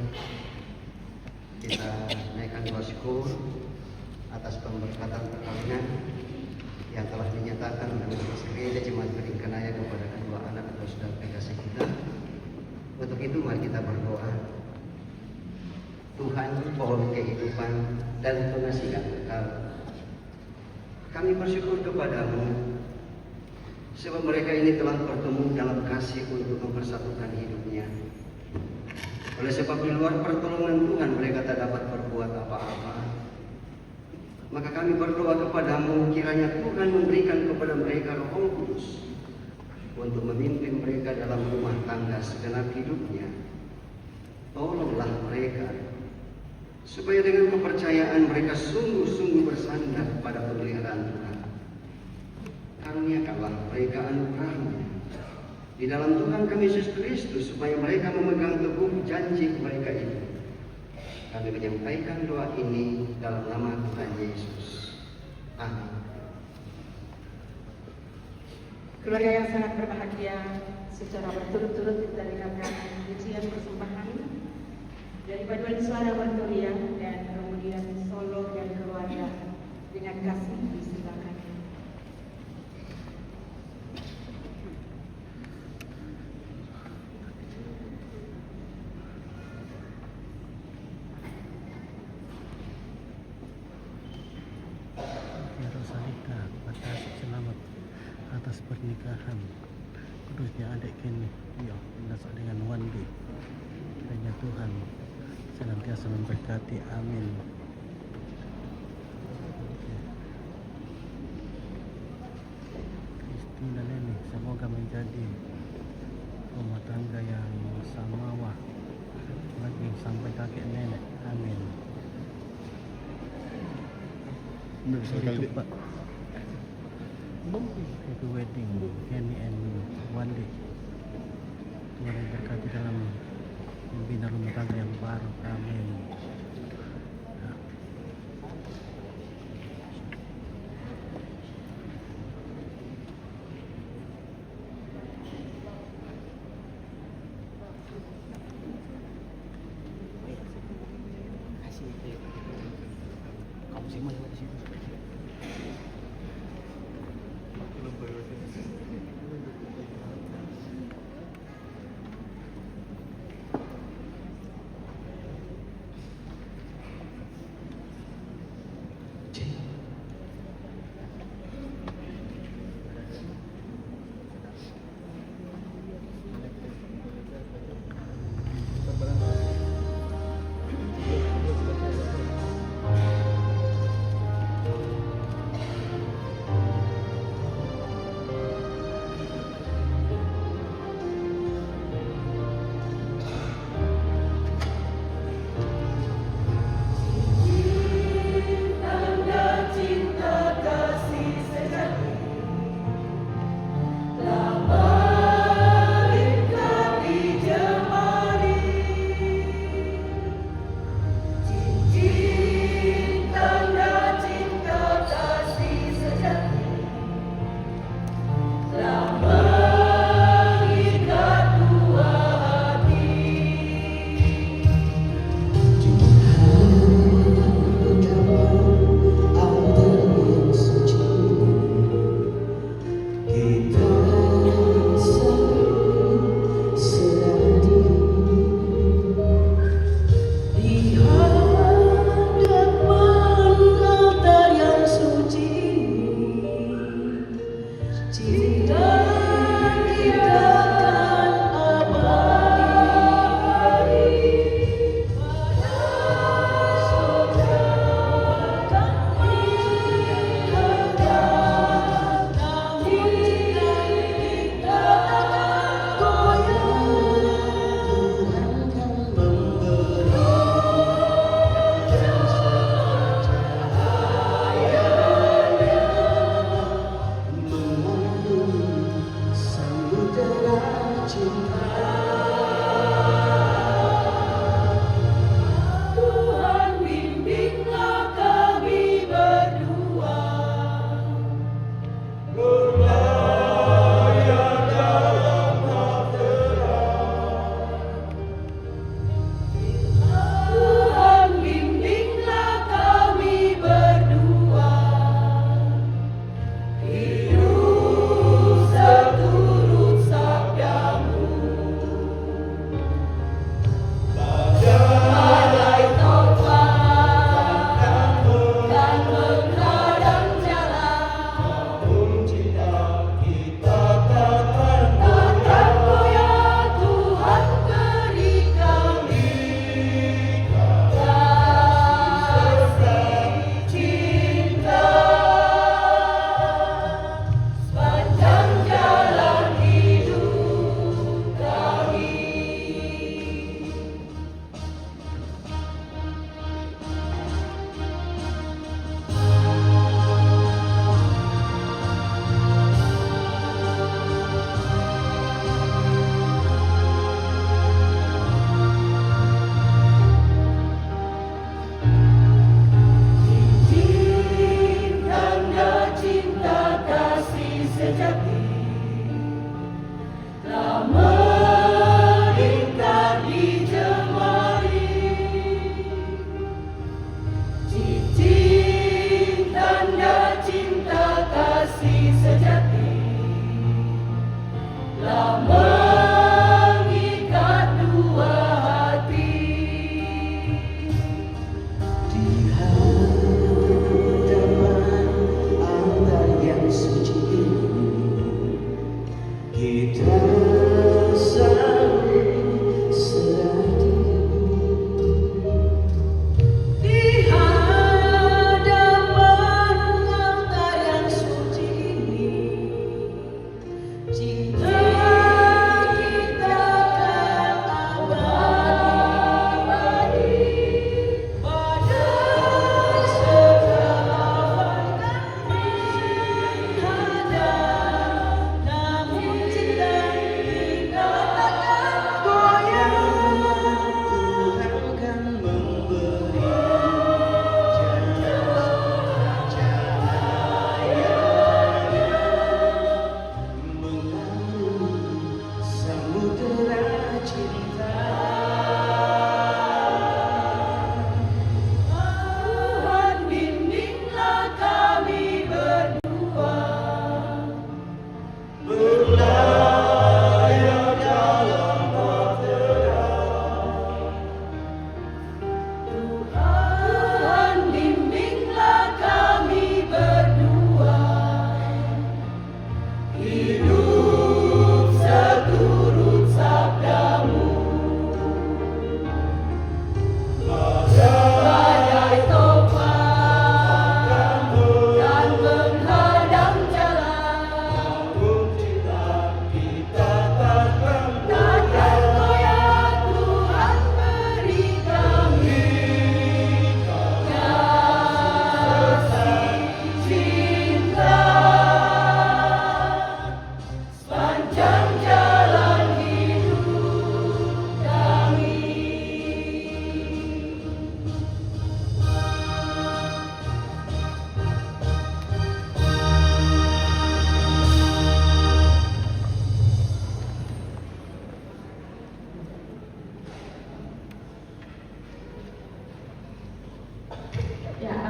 kita naikkan doa syukur atas pemberkatan perkawinan yang telah dinyatakan oleh Gereja Jemaat Beringkanaya kepada kedua anak atau saudara kekasih kita. Untuk itu mari kita berdoa. Tuhan, pohon kehidupan dan pengasihan kekal, kami bersyukur kepadamu sebab mereka ini telah bertemu dalam kasih untuk mempersatukan hidupnya. Oleh sebab di luar pertolongan Tuhan mereka tak dapat berbuat apa-apa. Maka kami berdoa kepadamu, kiranya Tuhan memberikan kepada mereka Roh Kudus untuk memimpin mereka dalam rumah tangga segenap hidupnya. Tolonglah mereka supaya dengan kepercayaan mereka sungguh-sungguh bersandar pada pemeliharaan Tuhan. Karuniakanlah mereka anugerah-Mu di dalam Tuhan kami Yesus Kristus, supaya mereka memegang teguh janji mereka itu. Kami menyampaikan doa ini dalam nama Tuhan Yesus. Amin. Keluarga yang sangat berbahagia, secara berturut-turut kita dengarkan pujian persembahan dari paduan suara Bertoria dan kemudian solo dan keluarga dengan kasih disebarkan. Ya Rosalita, atas selamat atas pernikahan kudusnya adik kini, ya berdasar dengan Wandi. Kiranya Tuhan senantiasa memberkati. Amin. Kristi dan Neni semoga menjadi rumah tangga yang samawah lagi sampai kakek nenek. Amin. Itu Pak, happy wedding Kenny and Wandi. Tuhan berkati dalam membina rumah tangga yang baru. Amin. Kamu sih mana di situ? sejati telah melingkar di jemari, cincin tanda cinta kasih sejati telah mengikat dua hati. Di hadapan Allah yang suci ini, kita saling serah diri. Di hadapan altar yang suci ini, cinta kita akan abadi. Pada segala menghadap, namun cinta kita takkan goyah. Tuhan kan memberi cahaya-cahayanya melalui samudera cinta. Tuhan bimbinglah kami berdua, Berlayar dalam bahtera, Tuhan bimbinglah kami berdua, hidup seturut sabdamu. Badai tofan dan menghadang jalan, kita takkan takkan goyah. Tuhan beri kami kasih cinta sepanjang jalan hidup kami. Ya,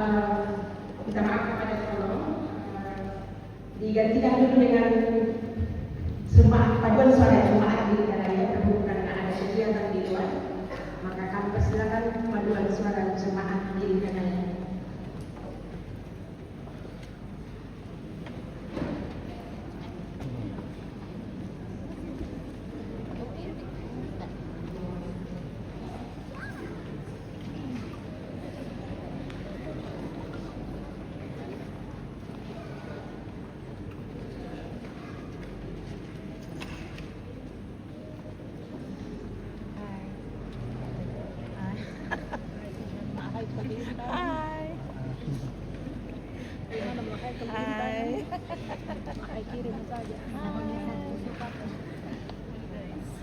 minta maaf kepada tolong digantikan dulu dengan paduan suara jemaat di dalamnya berhubung karena ada kegiatan di luar, maka kami persilakan paduan suara jemaat di dalamnya.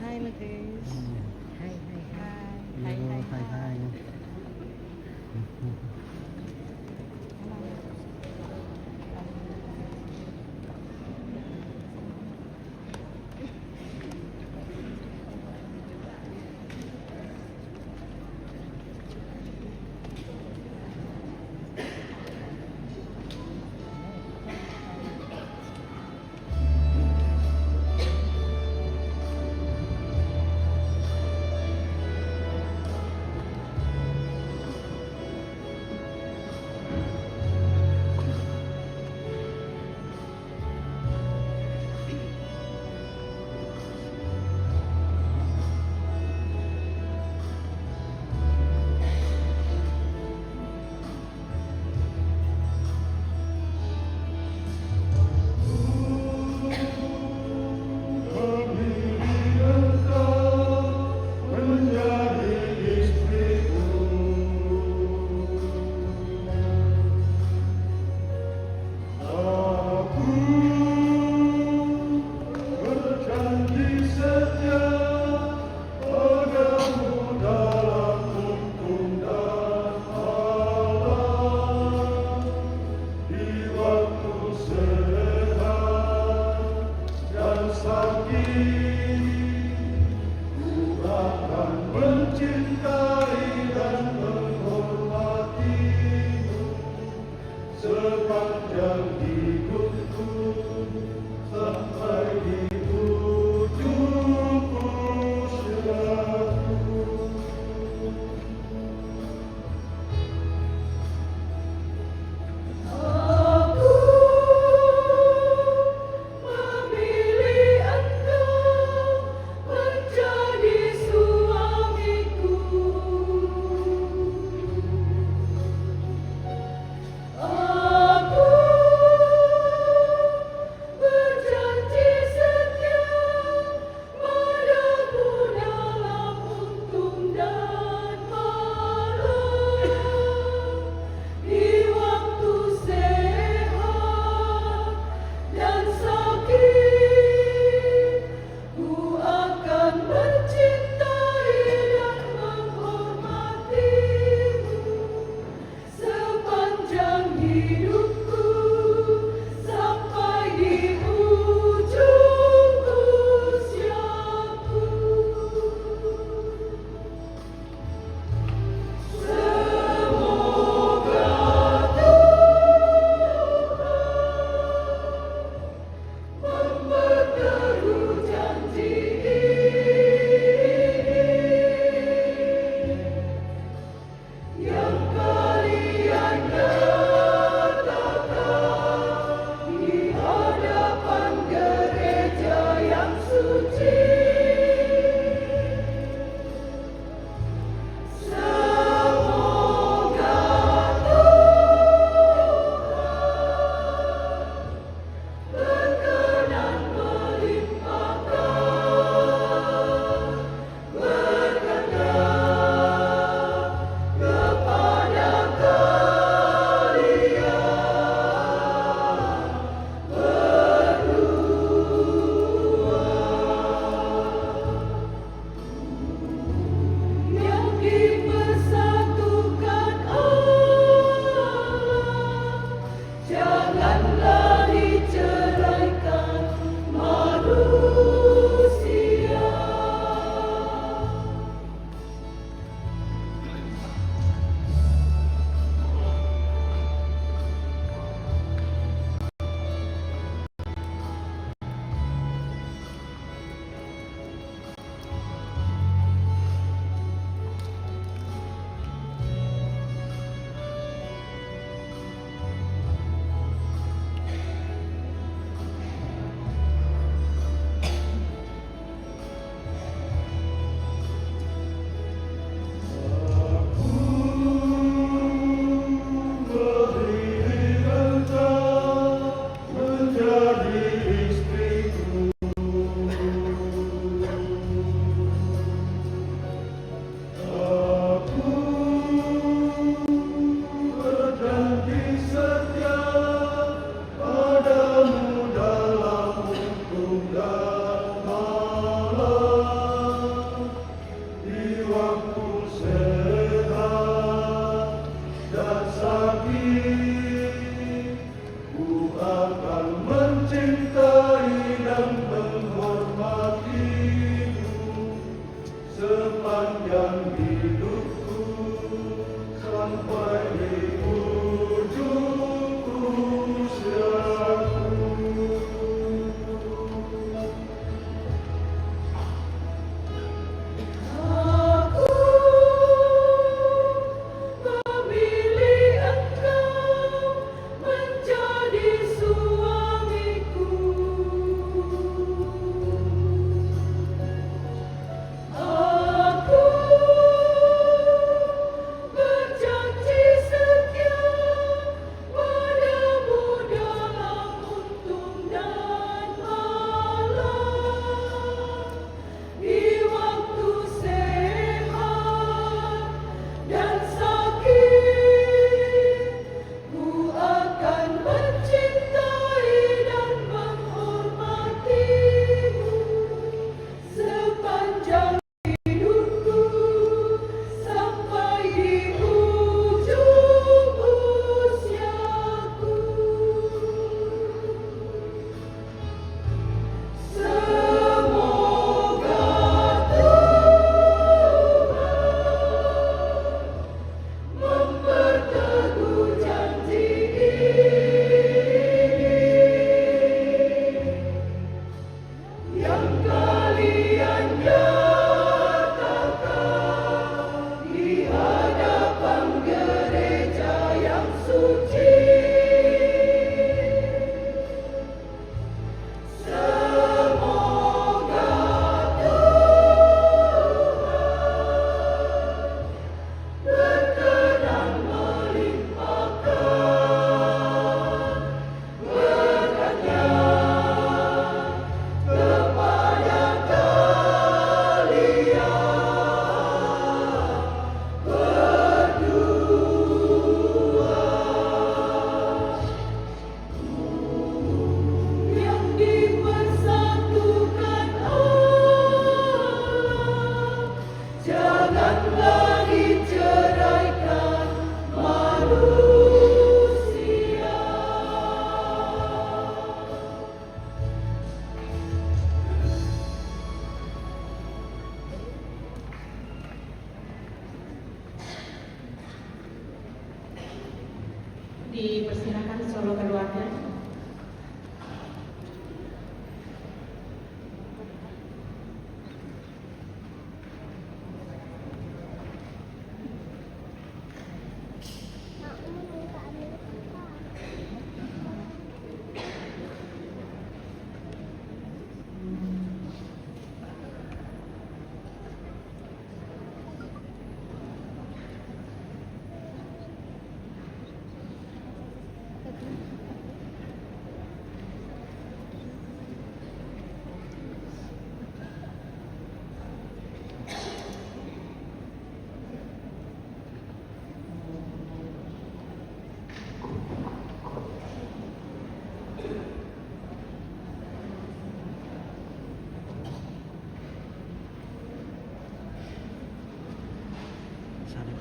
Hai Matis. Hai. Hai.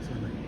sana.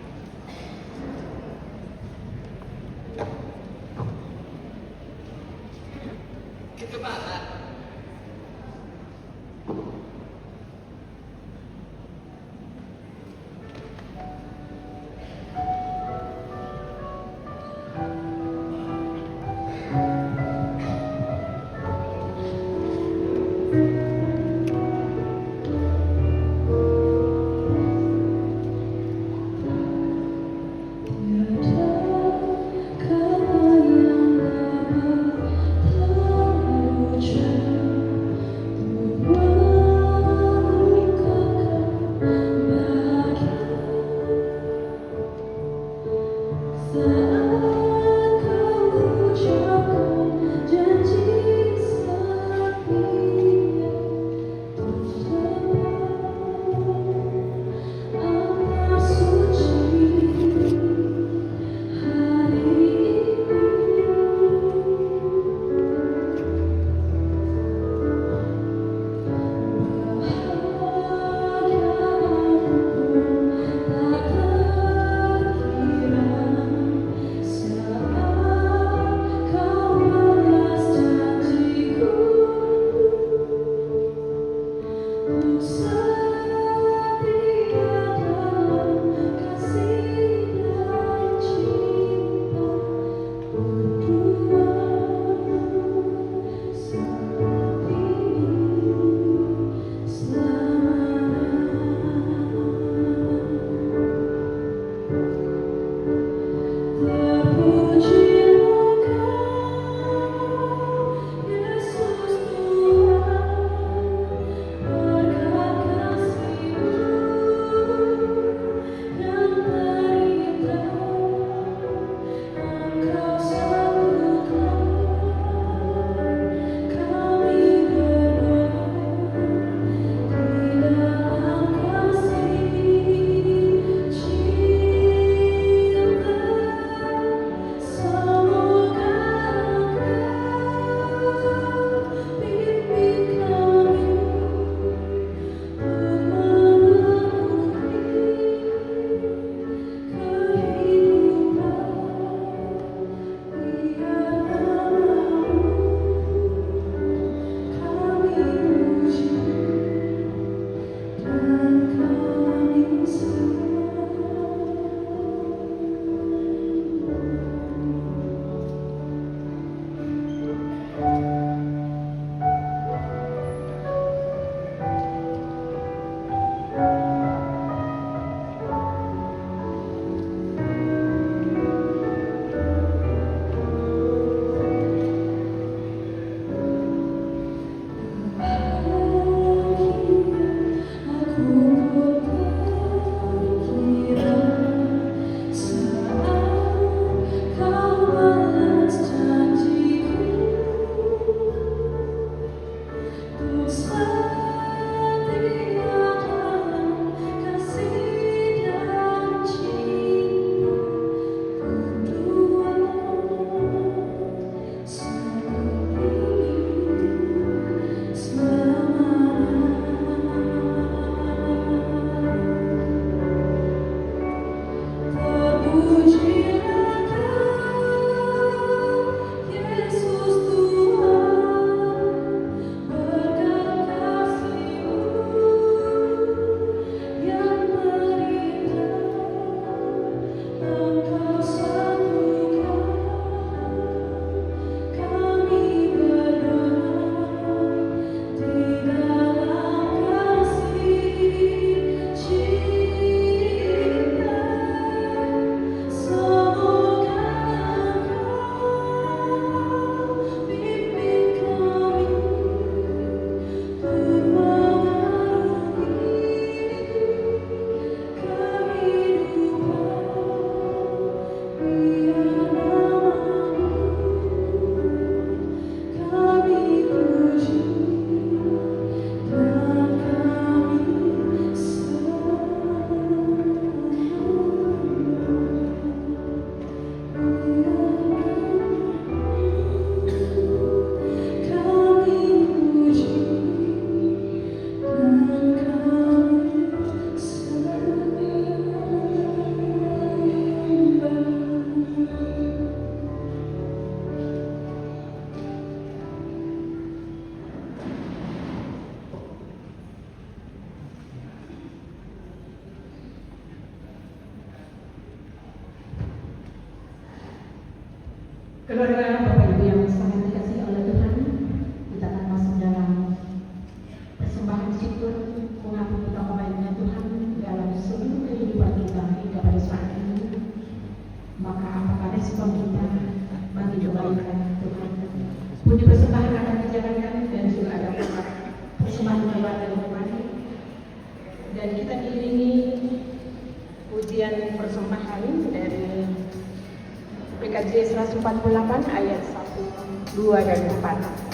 Keluarga Bapak Ibu yang sangat dikasihi oleh Tuhan, kita akan masuk dalam persembahan syukur mengaku betapa baiknya Tuhan dalam seluruh kehidupan kita hingga pada saat ini. Maka apakah respon kita bagi kebaikan Tuhan? Puji persembahan akan dijalankan dan juga ada persembahan lewat dari kemarin. Dan kita diiringi pujian persembahan dari PKJ 148 ayat 1, 2, dan 4.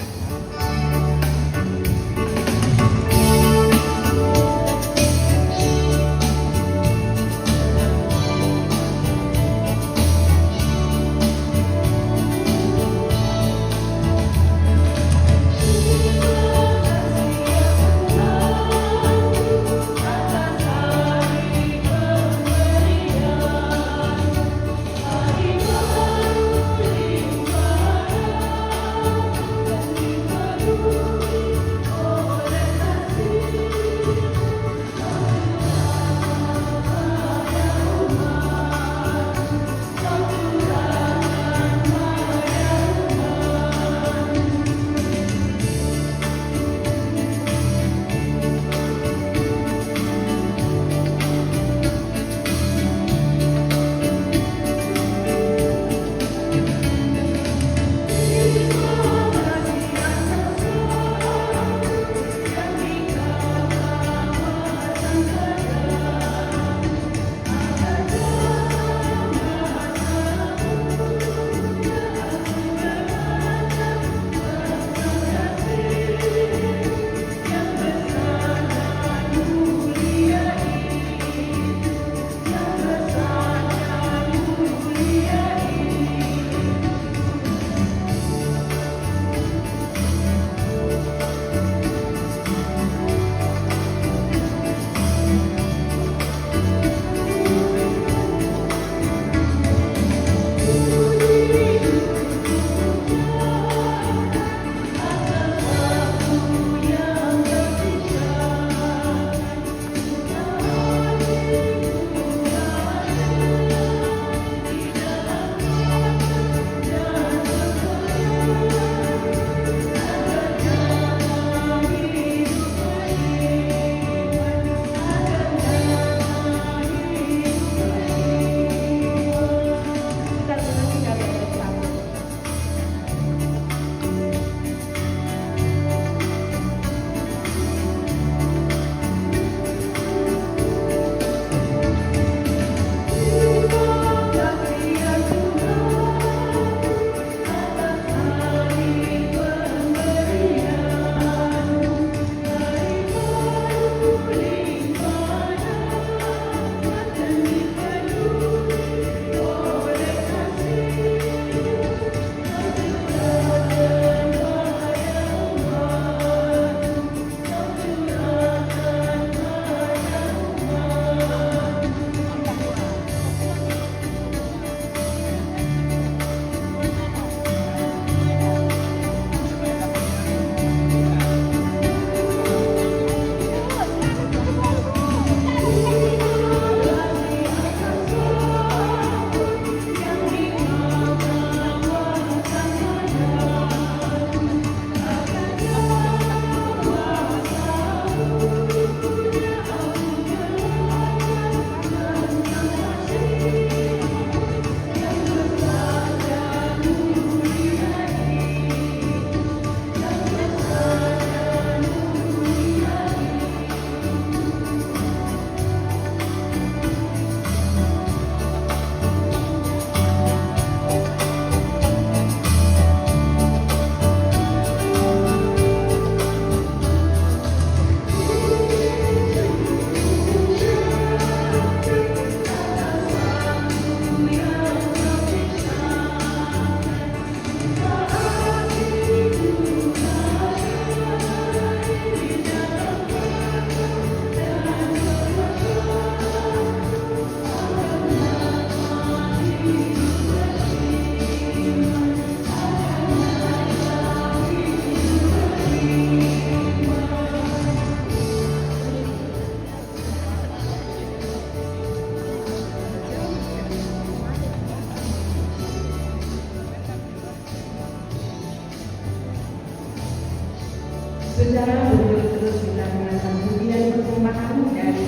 Secara terus kita merasakan kemudian perkembangan dari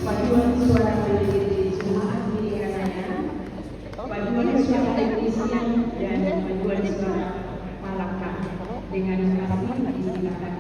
paduan suara berdiri semua di karenanya paduan suara Indonesia dan paduan suara Malaka dengan kami disilakan.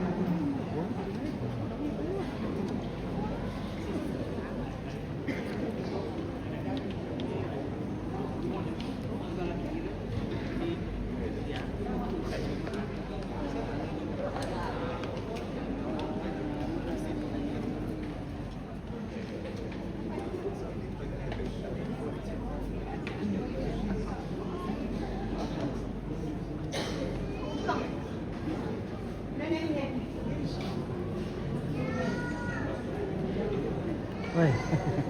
Woi.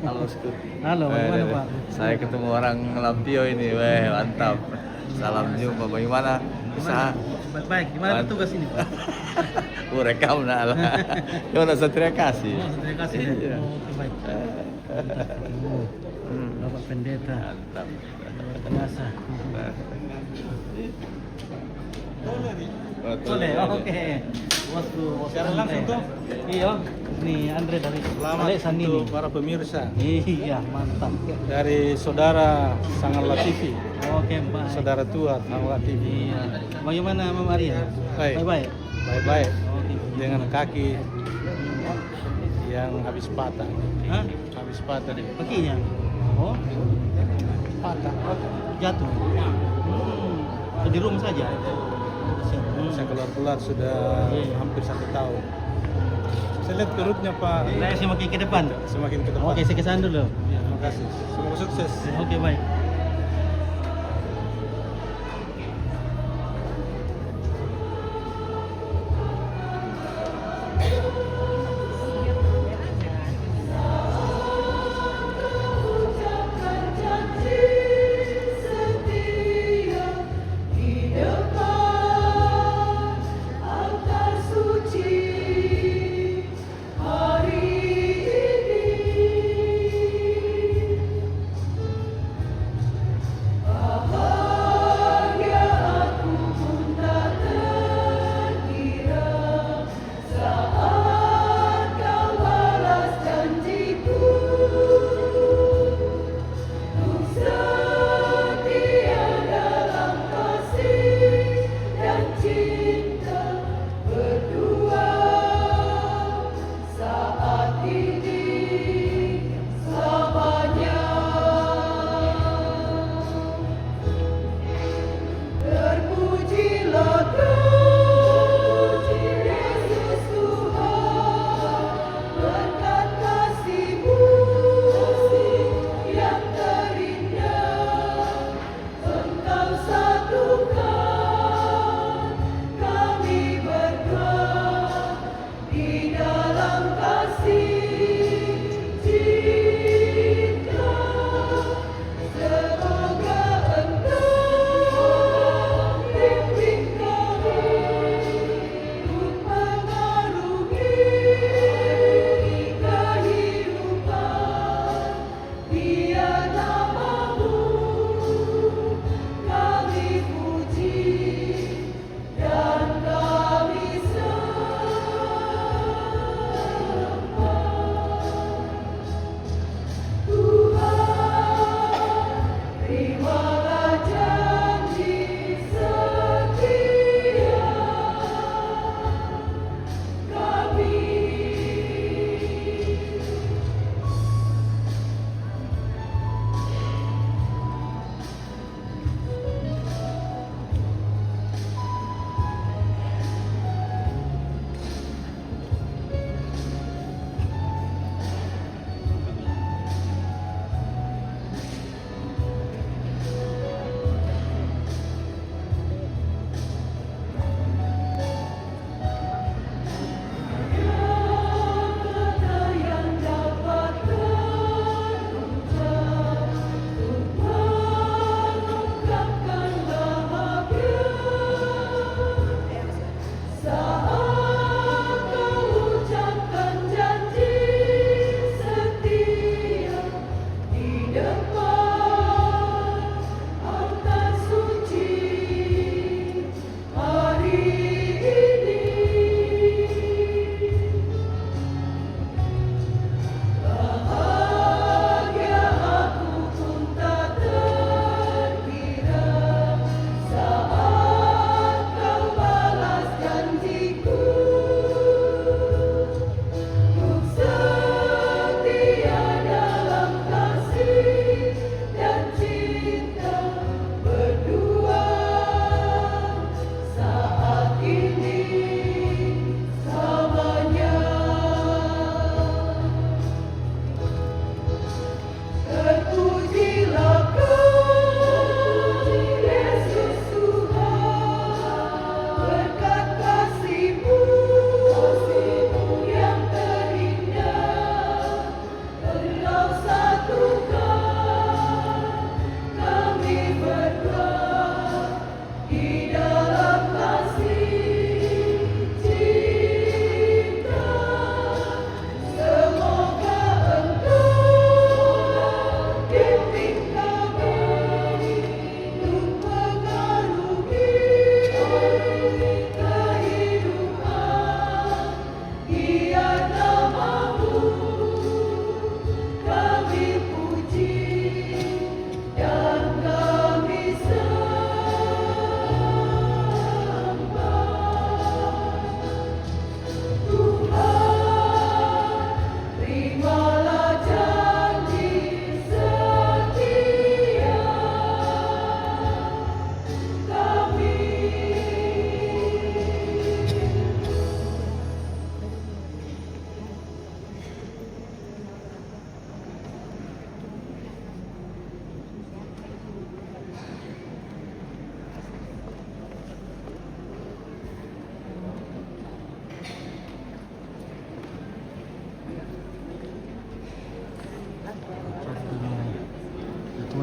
Halo, Sku. Halo, bagaimana Pak? Saya ketemu orang Lampio ini, weh, mantap. Salam jumpa, bagaimana usaha? Baik, gimana tugas ini Pak? Rekam nak lah. Yo, terima kasih. Terima kasih. Iya. Oke, baik. Bapak Pendeta. Mantap. Luar biasa. Boleh, oke. Bosku, Sekarang langsung tuh. Iya, nih Andre dari Selamat Alexandri untuk nih. para pemirsa Iya, mantap. dari saudara Sangala TV, Oke, baik. saudara tua Sangala TV. Iya. Bagaimana Mama Maria? Baik. Baik. Baik-baik Oke. dengan kaki yang habis patah. Hah? Habis patah deh. Kakinya? Oh, Patah. jatuh. Di rumah saja. Saya keluar-keluar sudah hampir 1 tahun. Saya lihat perutnya Pak Saya semakin ke depan. semakin ke depan. Oke, saya kesana dulu. Terima kasih. Semoga sukses. Oke, baik.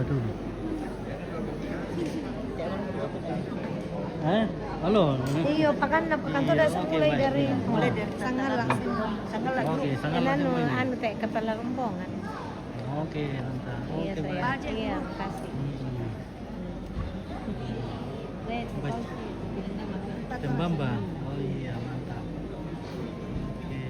Bandung. Halo. Iya, pakan tuh udah mulai dari sangat langsung. Oke, sangat Anu langsung. anu teh kepala rombongan. Oke, mantap. Iya, Oke, saya. Mbak. Iya, makasih. Jembambang. Oh iya, mantap. Oke.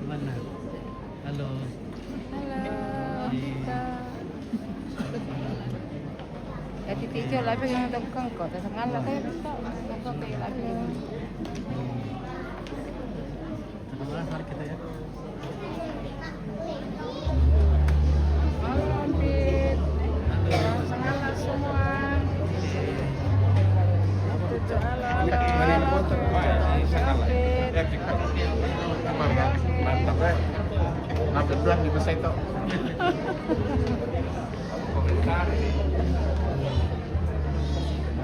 Mana? Halo. Ya titik jo labi yang tukang kok, sangat lah kayak tak. Tukang kayak labi. Terima kasih kita ya. Halo, Adit. Sangat lah semua. Tujuh halo. Mantap ya. Hampir belah di besar itu.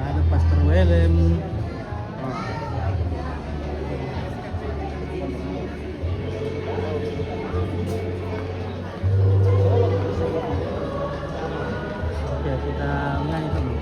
Ada Pastor Willem. Oke, kita menyanyi dulu.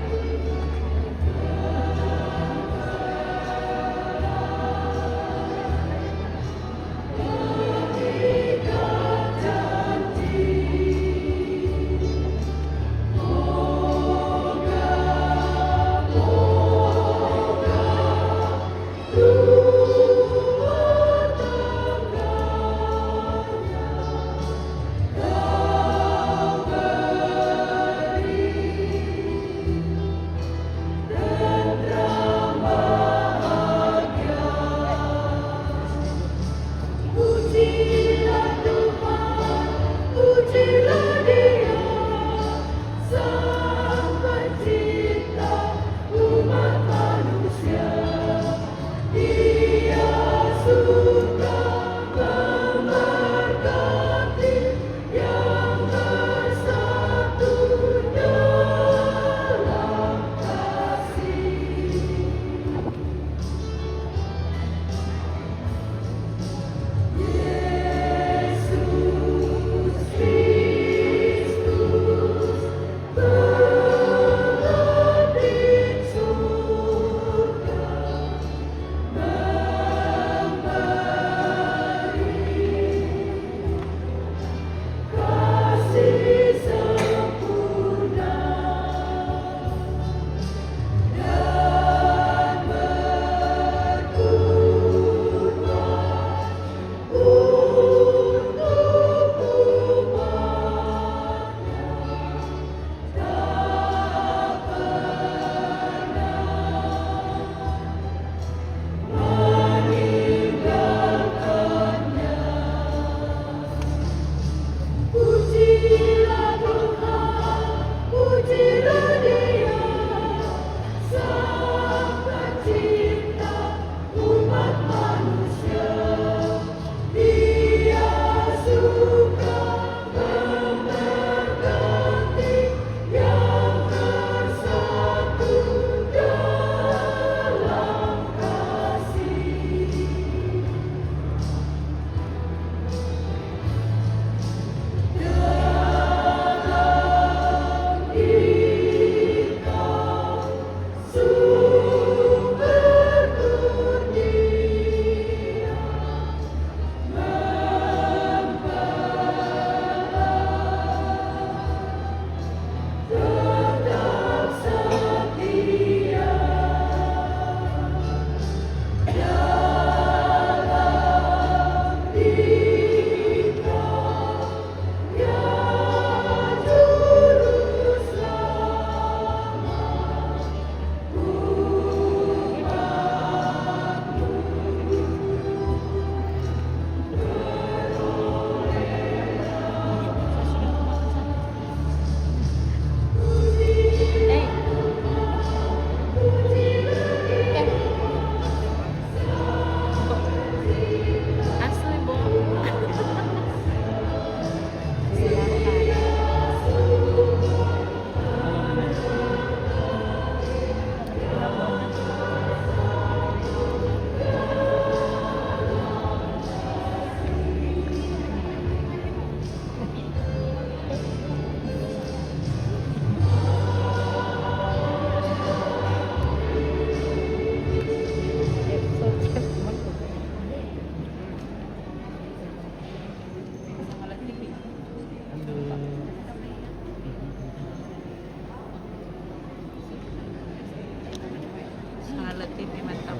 lihat TV mantap.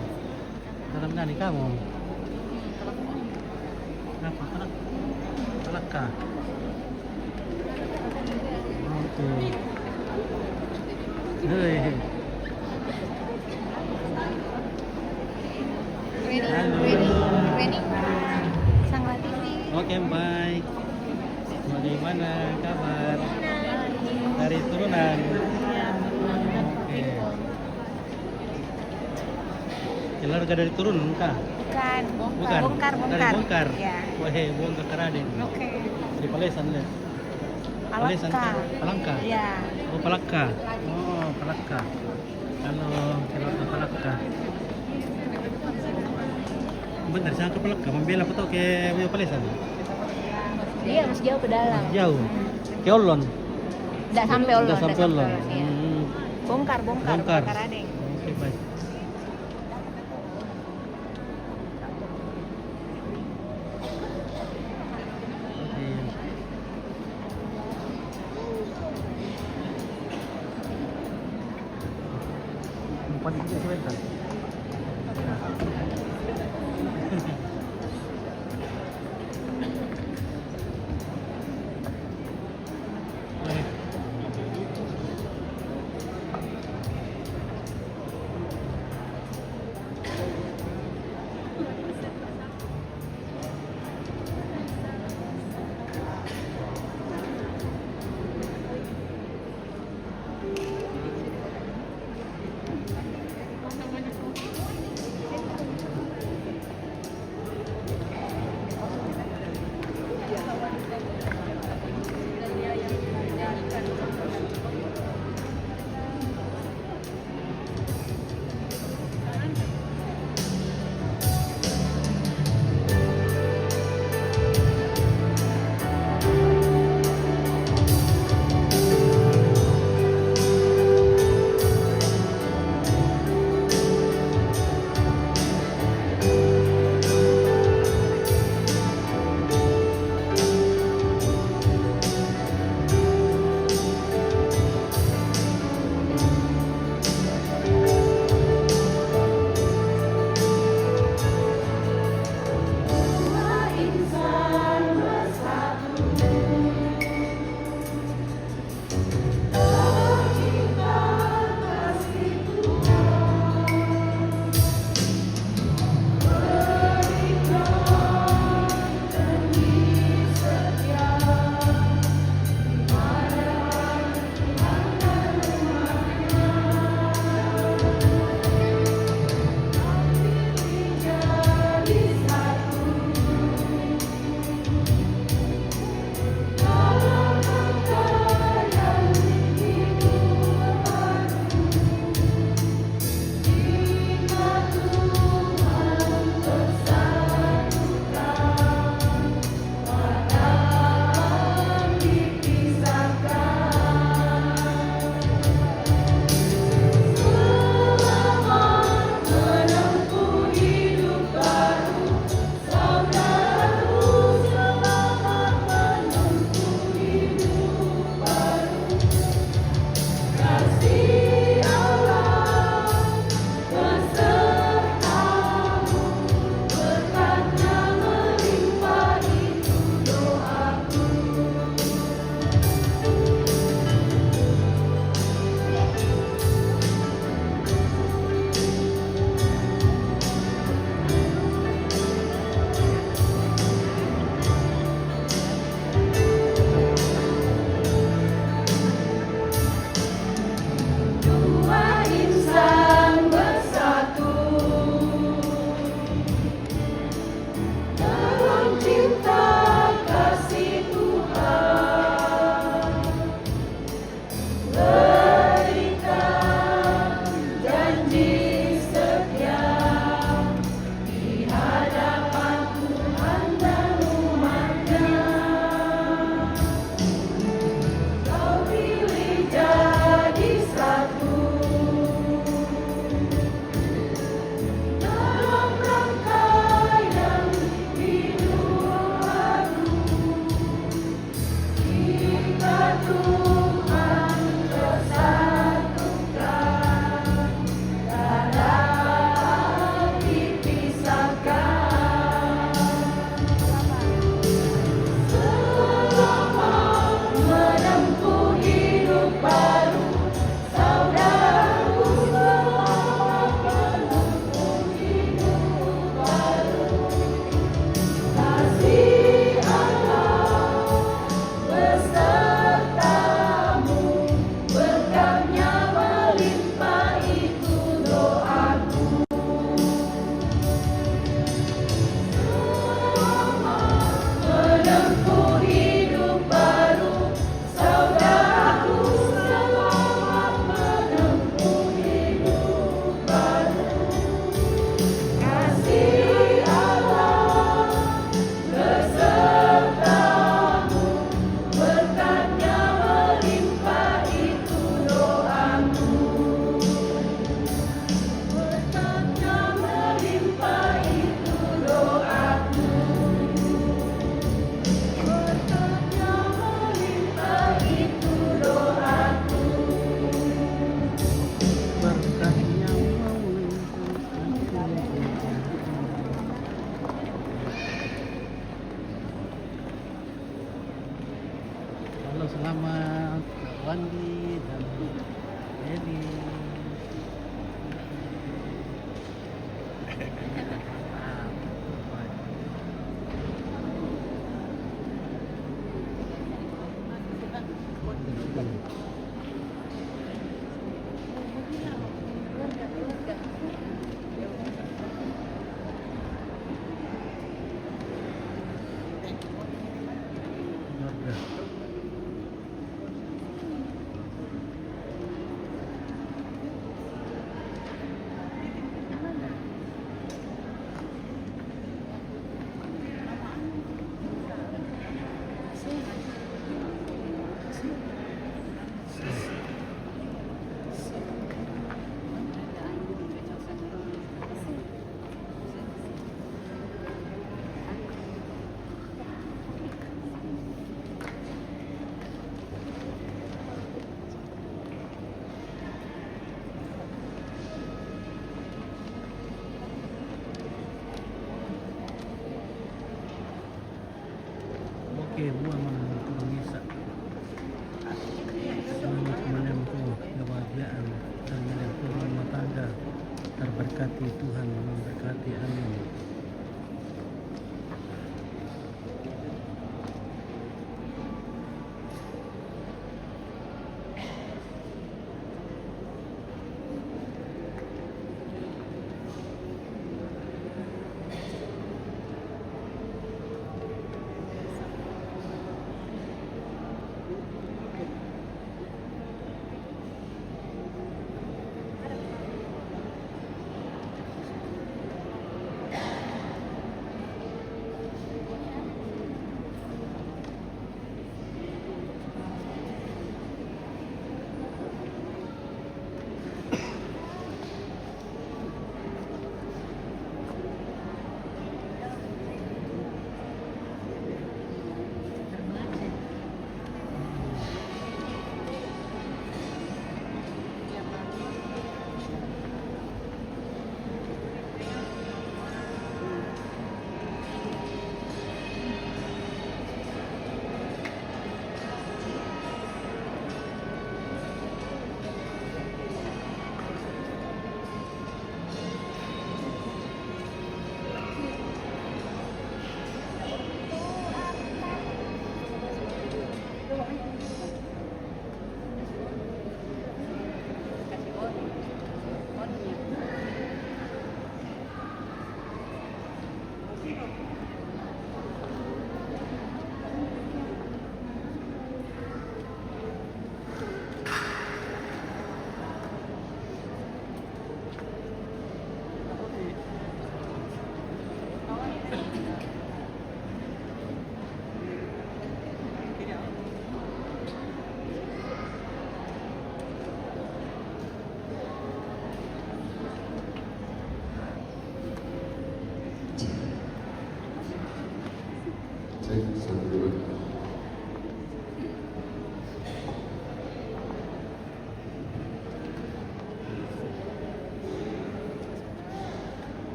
Dalam nani kamu? Kenapa? Kelaka. Oke. Hei. Ready? Sangla TV. Oke, baik. Bagaimana kabar? Dari turunan. Oke. Keluarga dari turun kah? Bukan, Bukan. bongkar. Dari bongkar. Ya. Wah, bongkar Karaden. Oke. Di Palesan deh. Palesan. Palangka. Ya. Oh, Palaka. Oh, Palaka. Halo, keluarga Palaka. Bener, saya ke Palaka. Membela apa tau ke Palesan? Iya, masih jauh ke dalam. Jauh. Ke Olon. Udah sampai Olon. Udah sampai Olon. Iya. Bongkar. Bongkar. Karadeng. Oke, baik. Empat itu sebentar. memberkati, Tuhan memberkati, amin.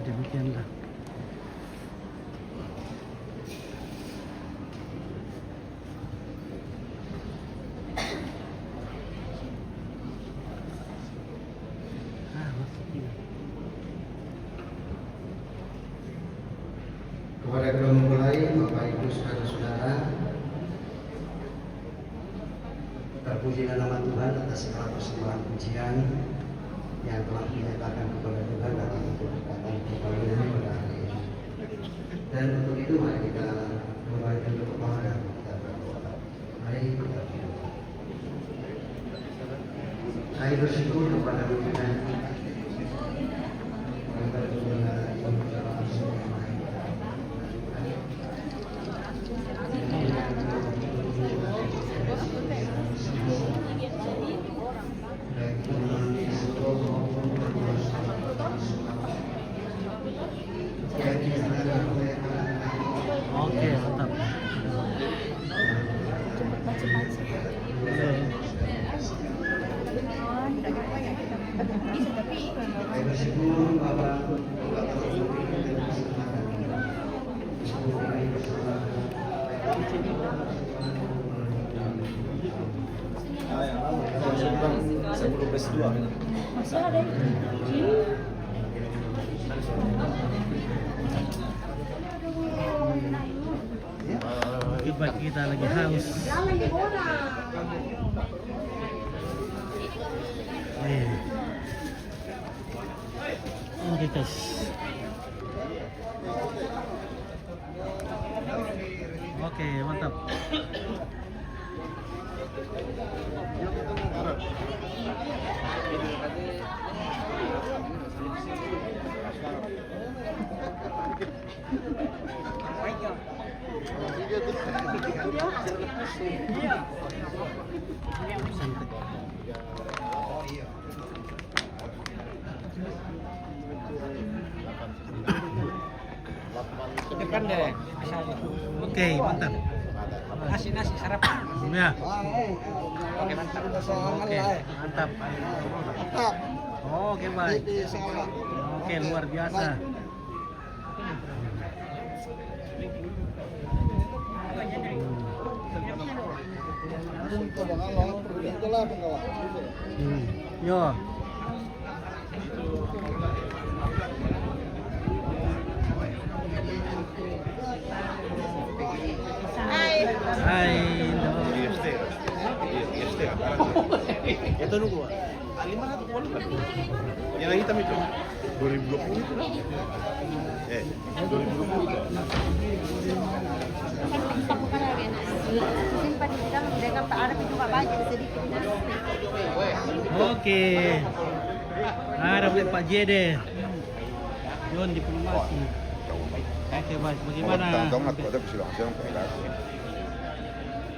demikianlah. Kepada kedua mempelai, Bapak Ibu saudara-saudara, terpujilah nama Tuhan atas segala persembahan pujian yang telah dinyatakan kepada Tuhan dalam perkataan perkawinan pada hari ini. Dan untuk itu mari kita kembalikan berdoa dan kita berdoa. Mari kita berdoa. Saya bersyukur kepada Tuhan yang berdoa. Oke, mantap. Saya bersyukur Bapak Masih ada. Akibat kita lagi haus. Oke guys. Oke, mantap. Depan deh. Oke, mantap. Nasi sarapan. Ya. Oke, mantap. Oke, mantap. Oke, baik. Oke, luar biasa. Yo. Hai. Itu nunggu. 500 pun. Yang hitam itu 2020 itu lah. 2020 itu. Oke. Ada Pak Jede. John diplomasi. Oke, baik. Bagaimana?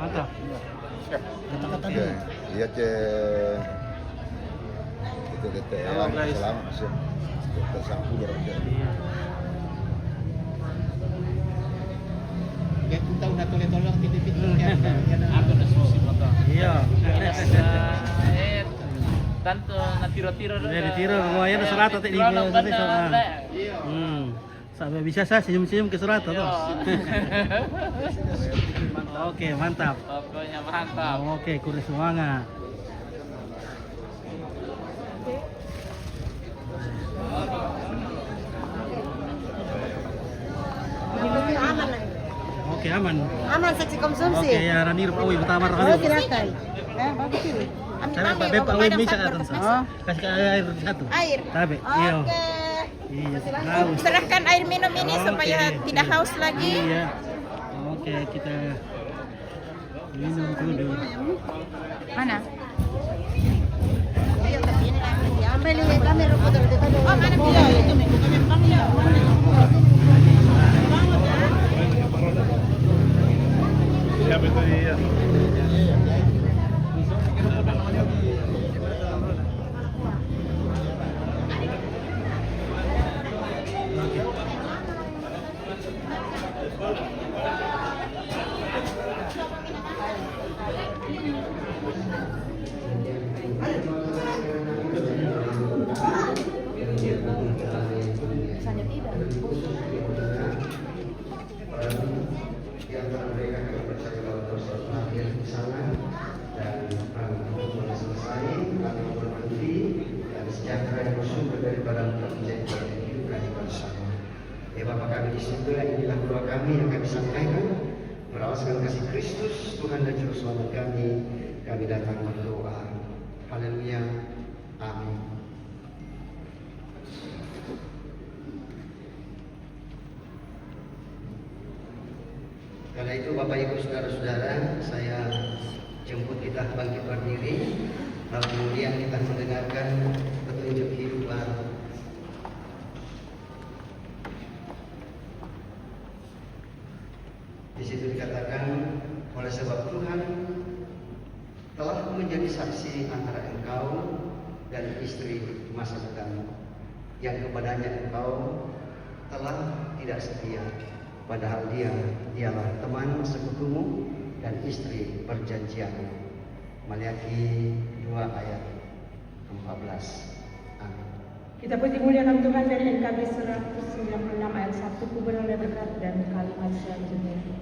Mantap. Kata-kata dulu. Iya, Halo, guys. Kita udah tolong titik-titik. Aku udah susi motor. Iya. Tanto natiro-tiro doon. Dari tiro, lumayan surat atau di sampai bisa saya senyum-senyum ke surat tuh. Oke, mantap. Pokoknya mantap. Oke, kuris semangat. Oke, aman. Aman seksi konsumsi. Oke, ya Ranir Pawi pertama Oh, kali. silakan. Bagus ini. Saya Pak Beb Pawi bisa datang. Kasih air satu. Air. Tabe. Iya. Oke. Iya, haus. Serahkan air minum ini Oke. supaya tidak haus lagi. Iya. Oke, kita minum dulu. Mana? Ayo, tapi ini lagi diambil ini kami rumput dari tadi. Oh, mana dia? Itu minggu kami pulang ya. Siapa itu dia? rasanya tidak. Di antara mereka kami percaya bahwa terus berakhir di sana dan untuk selesai kami berhenti dan sejahtera yang bersumber daripada untuk menjadi bagian hidup kami bersama. Ya Bapa kami di surga, inilah doa kami yang kami sampaikan beralaskan kasih Kristus Tuhan dan Juru Selamat kami datang berdoa. Haleluya. Amin. Karena itu Bapak Ibu Saudara-saudara, saya jemput kita bangkit berdiri, lalu kemudian kita mendengarkan petunjuk hidup baru. Di situ dikatakan, oleh sebab Tuhan telah menjadi saksi antara engkau dan istri masa depanmu, yang kepadanya engkau telah tidak setia. Padahal dialah teman sekutumu dan istri perjanjianmu. Maliaki 2 ayat 14. Amin. Kita puji muliakan Tuhan dari NKB 196 ayat 1, kuberal berkat dan kalimat selanjutnya.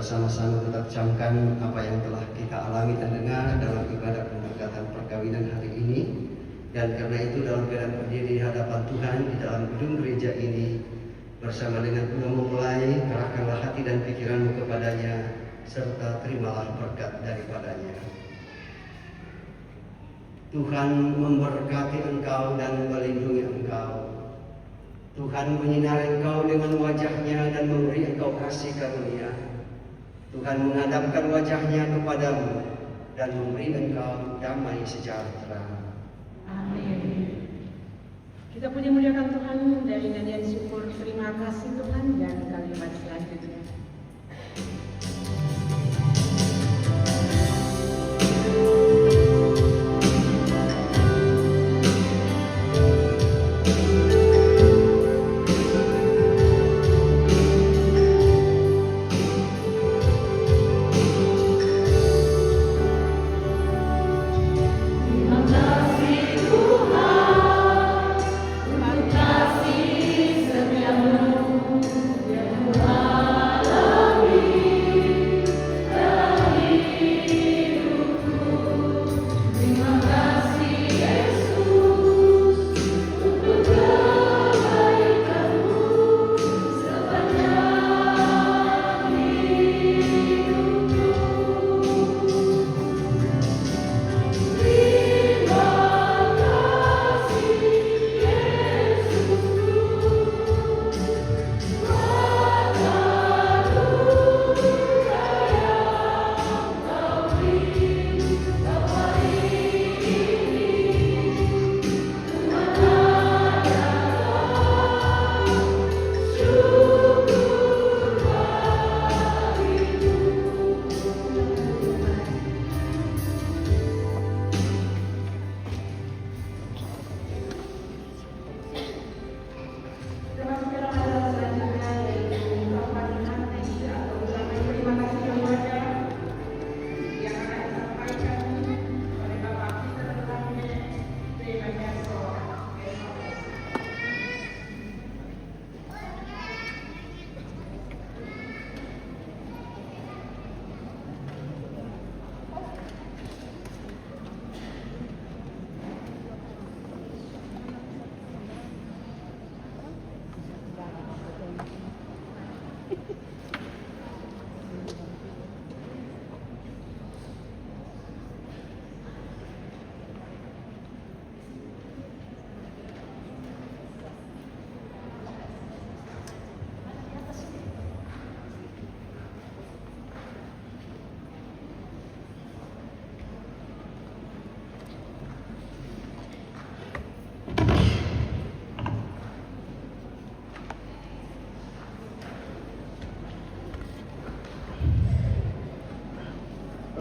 bersama-sama tetap camkan apa yang telah kita alami dan dengar dalam ibadah pemberkatan perkawinan hari ini. Dan karena itu dalam keadaan berdiri di hadapan Tuhan di dalam gedung gereja ini, bersama dengan kita memulai, kerahkanlah hati dan pikiranmu kepadanya, serta terimalah berkat daripadanya. Tuhan memberkati engkau dan melindungi engkau. Tuhan menyinari engkau dengan wajahnya dan memberi engkau kasih karunia. Tuhan menghadapkan wajahnya kepadamu dan memberi engkau damai sejahtera. Amin. Kita puji muliakan Tuhan dari nyanyian syukur terima kasih Tuhan dan kalimat selanjutnya. Terima kasih setiamu, Tuhan.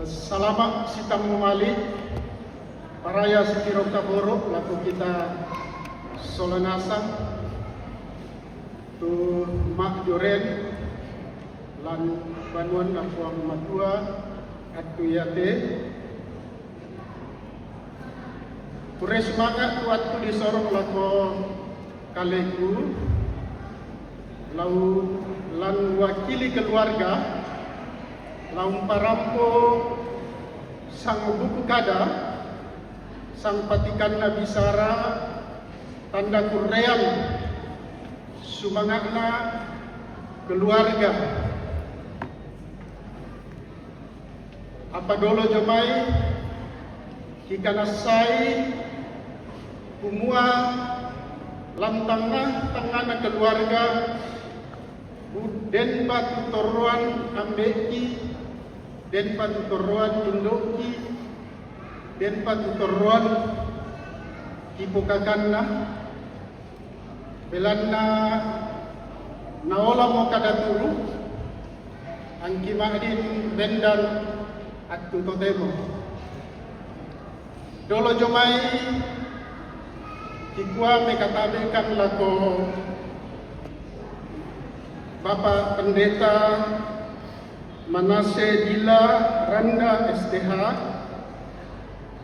Salamat sitang memalik paraya sekiro kaboro laku kita solanasang tu mak joren lan banuan lakuang matua atu yate pure semangat tu atu disorong lako kaleku lau lan wakili keluarga lau parampo sang buku kada sang patikan Nabi Sara tanda kurrean sumangatna keluarga apa dolo jomai kikanasai kumua lam tangana keluarga den batu toruan ambeki den batu toruan tundoki den batu toruan ipukakanna belanna naola mo kadaturu ang kimadin bendan at tutotemo dolo jomai kikwa mekatabekan lako Bapak Pendeta Manase Dila Randa STH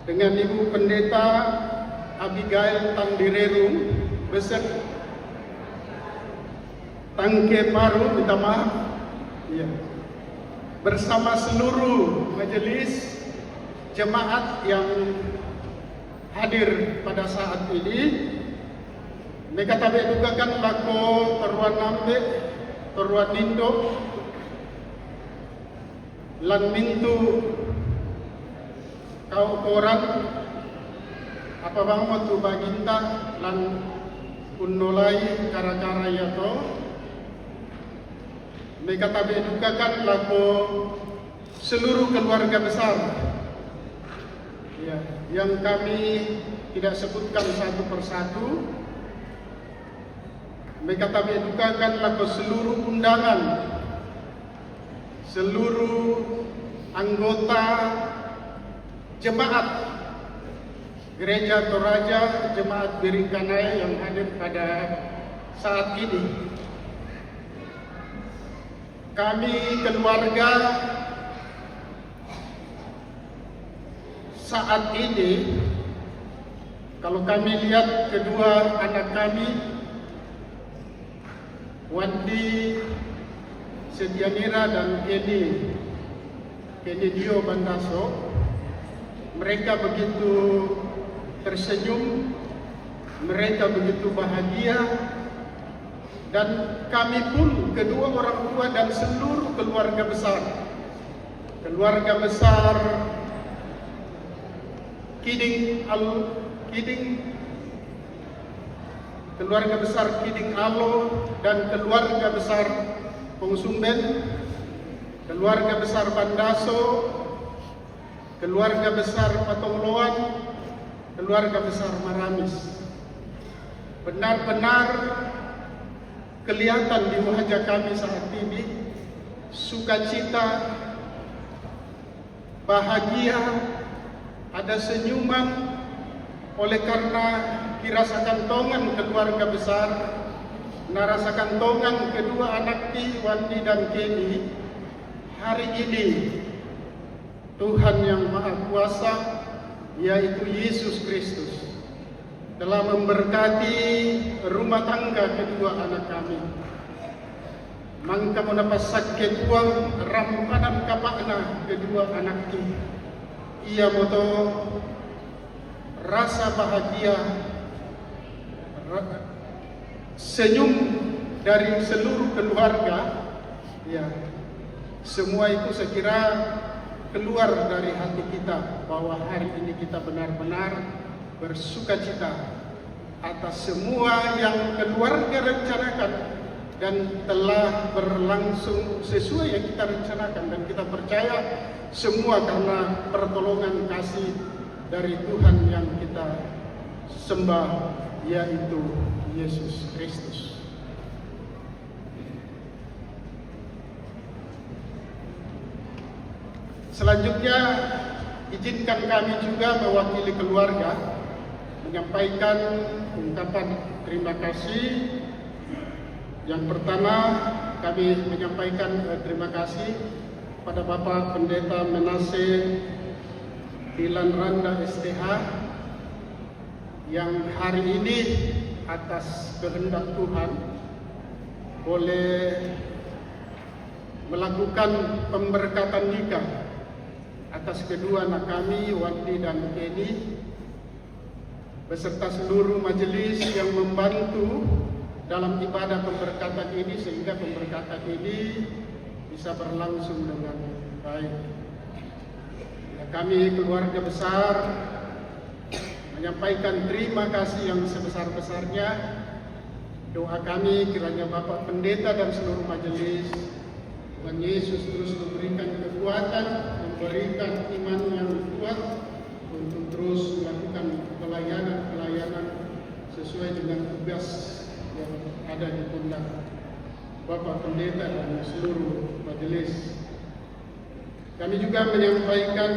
dengan Ibu Pendeta Abigail Tandirerum beser Tangke Paru minta maaf ya. Bersama seluruh majelis jemaat yang hadir pada saat ini mereka tabe dugakan lako teruan nambe teruan nindo lan mintu kau koran apa bang tu baginta lan unnolai kara-kara yato mereka tabe dugakan lako seluruh keluarga besar ya, yang kami tidak sebutkan satu persatu. Mereka kami edukakan lako seluruh undangan, seluruh anggota jemaat Gereja Toraja Jemaat Biringkanai yang hadir pada saat ini. Kami keluarga saat ini, kalau kami lihat kedua anak kami, Wandi Setianira dan Kenny Dio Bandaso, mereka begitu tersenyum, mereka begitu bahagia, dan kami pun kedua orang tua dan seluruh keluarga besar keluarga besar Kiding Alo dan keluarga besar Pongsumben, keluarga besar Bandaso, keluarga besar Patongloan, keluarga besar Maramis. Benar-benar kelihatan di wajah kami saat ini sukacita, bahagia, ada senyuman oleh karena dirasakan tongan keluarga besar, narasakan tongan kedua anak Ti, Wandi dan Kenny. Hari ini Tuhan yang Maha Kuasa, yaitu Yesus Kristus, telah memberkati rumah tangga kedua anak kami. Mangka mendapat sakit uang rampanan kapakna kedua anak Ti. Ia moto rasa bahagia, senyum dari seluruh keluarga, ya, semua itu saya kira keluar dari hati kita bahwa hari ini kita benar-benar bersukacita atas semua yang keluarga rencanakan dan telah berlangsung sesuai yang kita rencanakan, dan kita percaya semua karena pertolongan kasih dari Tuhan yang kita sembah, yaitu Yesus Kristus. Selanjutnya, izinkan kami juga mewakili keluarga menyampaikan ungkapan terima kasih. Yang pertama, kami menyampaikan terima kasih pada Bapak Pendeta Menase Dilan Randa STH yang hari ini atas kehendak Tuhan boleh melakukan pemberkatan nikah atas kedua anak kami, Wandi dan Kenny, beserta seluruh majelis yang membantu dalam ibadah pemberkatan ini, sehingga pemberkatan ini bisa berlangsung dengan baik. Ya, kami keluarga besar menyampaikan terima kasih yang sebesar-besarnya. Doa kami kiranya Bapak Pendeta dan seluruh majelis, Tuhan Yesus terus memberikan kekuatan, memberikan iman yang kuat untuk terus melakukan pelayanan sesuai dengan tugas yang ada di pundak Bapak Pendeta dan seluruh majelis. Kami juga menyampaikan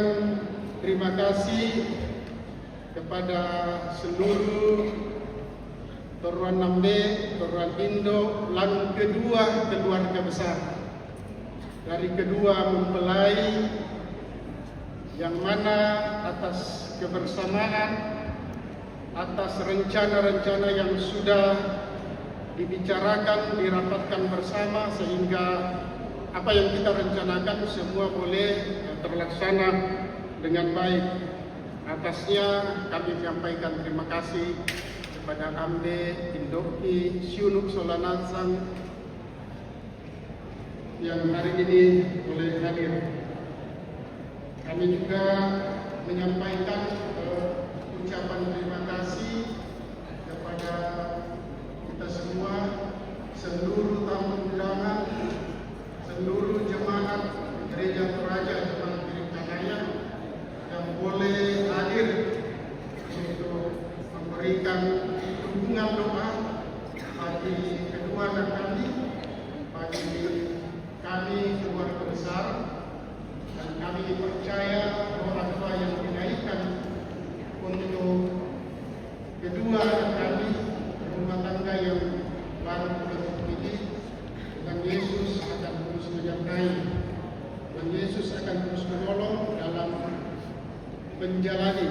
terima kasih kepada seluruh Toruan Nambe, Toruan Indo, dan kedua keluarga besar dari kedua mempelai, yang mana atas kebersamaan, atas rencana-rencana yang sudah dibicarakan, dirapatkan bersama, sehingga apa yang kita rencanakan semua boleh terlaksana dengan baik. Atasnya kami menyampaikan terima kasih kepada Ambe, Indoki, Syunuk Solanansang yang hari ini boleh hadir. Kami juga menyampaikan ucapan terima kasih kepada kita semua, seluruh tamu undangan, seluruh jemaat Gereja Toraja Jemaat Tirta yang boleh hadir untuk memberikan dukungan doa bagi kedua anak kami, bagi kami keluarga besar, dan kami percaya doa-doa yang dinaikkan untuk kedua anak kami, rumah tangga yang baru terbentuk ini, dan Yesus akan terus menyertai, dan Yesus akan terus menolong dalam menjalani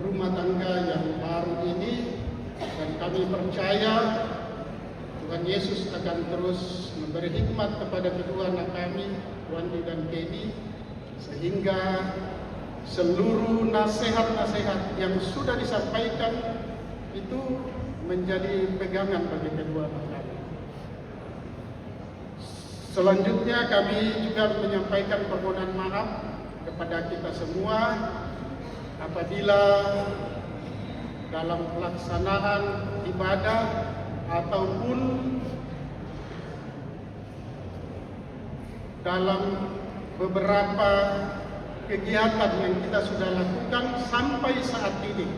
rumah tangga yang baru ini, dan kami percaya Tuhan Yesus akan terus memberi hikmat kepada kedua anak kami, Wandi dan Kenny, sehingga seluruh nasihat-nasihat yang sudah disampaikan itu menjadi pegangan bagi kedua anak kami. Selanjutnya kami juga menyampaikan permohonan maaf kepada kita semua apabila dalam pelaksanaan ibadah ataupun dalam beberapa kegiatan yang kita sudah lakukan sampai saat ini,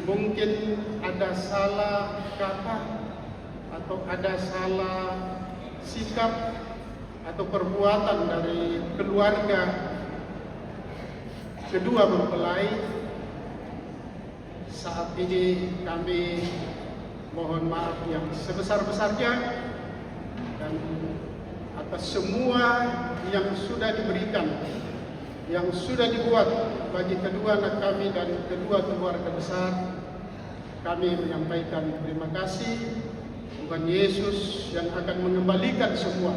mungkin ada salah kata atau ada salah sikap atau perbuatan dari keluarga kedua mempelai. Saat ini kami mohon maaf yang sebesar-besarnya, dan atas semua yang sudah diberikan, yang sudah dibuat bagi kedua anak kami dan kedua keluarga besar, kami menyampaikan terima kasih. Tuhan Yesus yang akan mengembalikan semua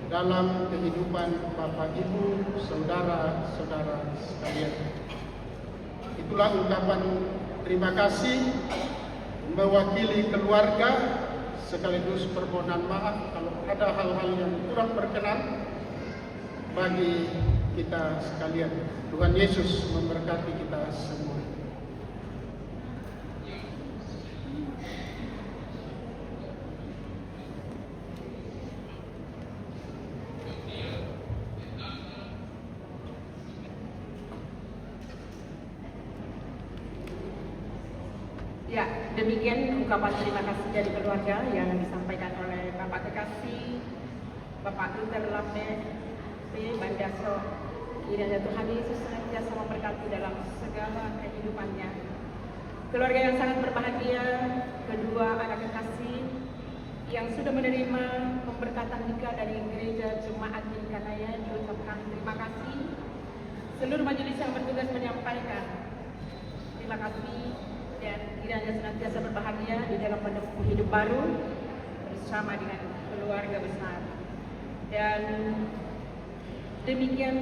dalam kehidupan Bapak, Ibu, saudara-saudara sekalian. Itulah ungkapan terima kasih mewakili keluarga, sekaligus permohonan maaf kalau ada hal-hal yang kurang berkenan bagi kita sekalian. Tuhan Yesus memberkati kita semua. Ya, demikian ungkapan terima kasih dari keluarga yang disampaikan oleh Bapak Kekasih, Bapak Luther Lambe, Bandaso. Kiranya Tuhan Yesus senantiasa memberkati dalam segala kehidupannya. Keluarga yang sangat berbahagia, kedua anak kekasih yang sudah menerima pemberkatan nikah dari Gereja Jemaat Inkanaya diucapkan terima kasih. Seluruh majelis yang bertugas menyampaikan terima kasih dan kiranya senantiasa berbahagia di dalam menempuh hidup baru bersama dengan keluarga besar. Dan demikian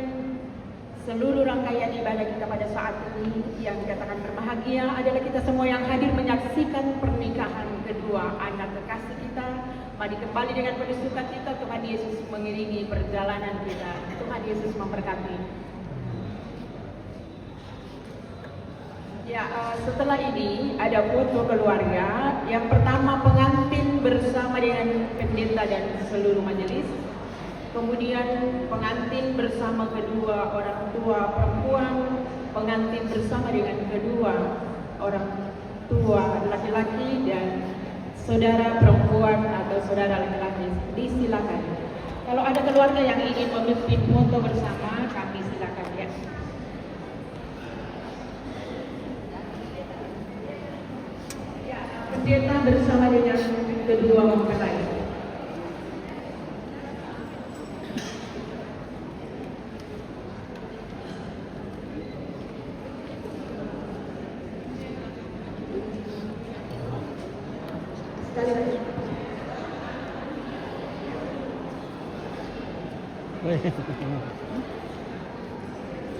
seluruh rangkaian ibadah kita pada saat ini. Yang dikatakan berbahagia adalah kita semua yang hadir menyaksikan pernikahan kedua anak kekasih kita. Mari kembali dengan penuh sukacita, Tuhan Yesus mengiringi perjalanan kita. Tuhan Yesus memberkati. Ya, setelah ini ada foto keluarga. Yang pertama pengantin bersama dengan pendeta dan seluruh majelis. Kemudian pengantin bersama kedua orang tua perempuan, pengantin bersama dengan kedua orang tua laki-laki dan saudara perempuan atau saudara laki-laki. Disilakan. Kalau ada keluarga yang ingin memimpin foto bersama, kami silakan ya. Ya, pendeta bersama dengan kedua mempelai.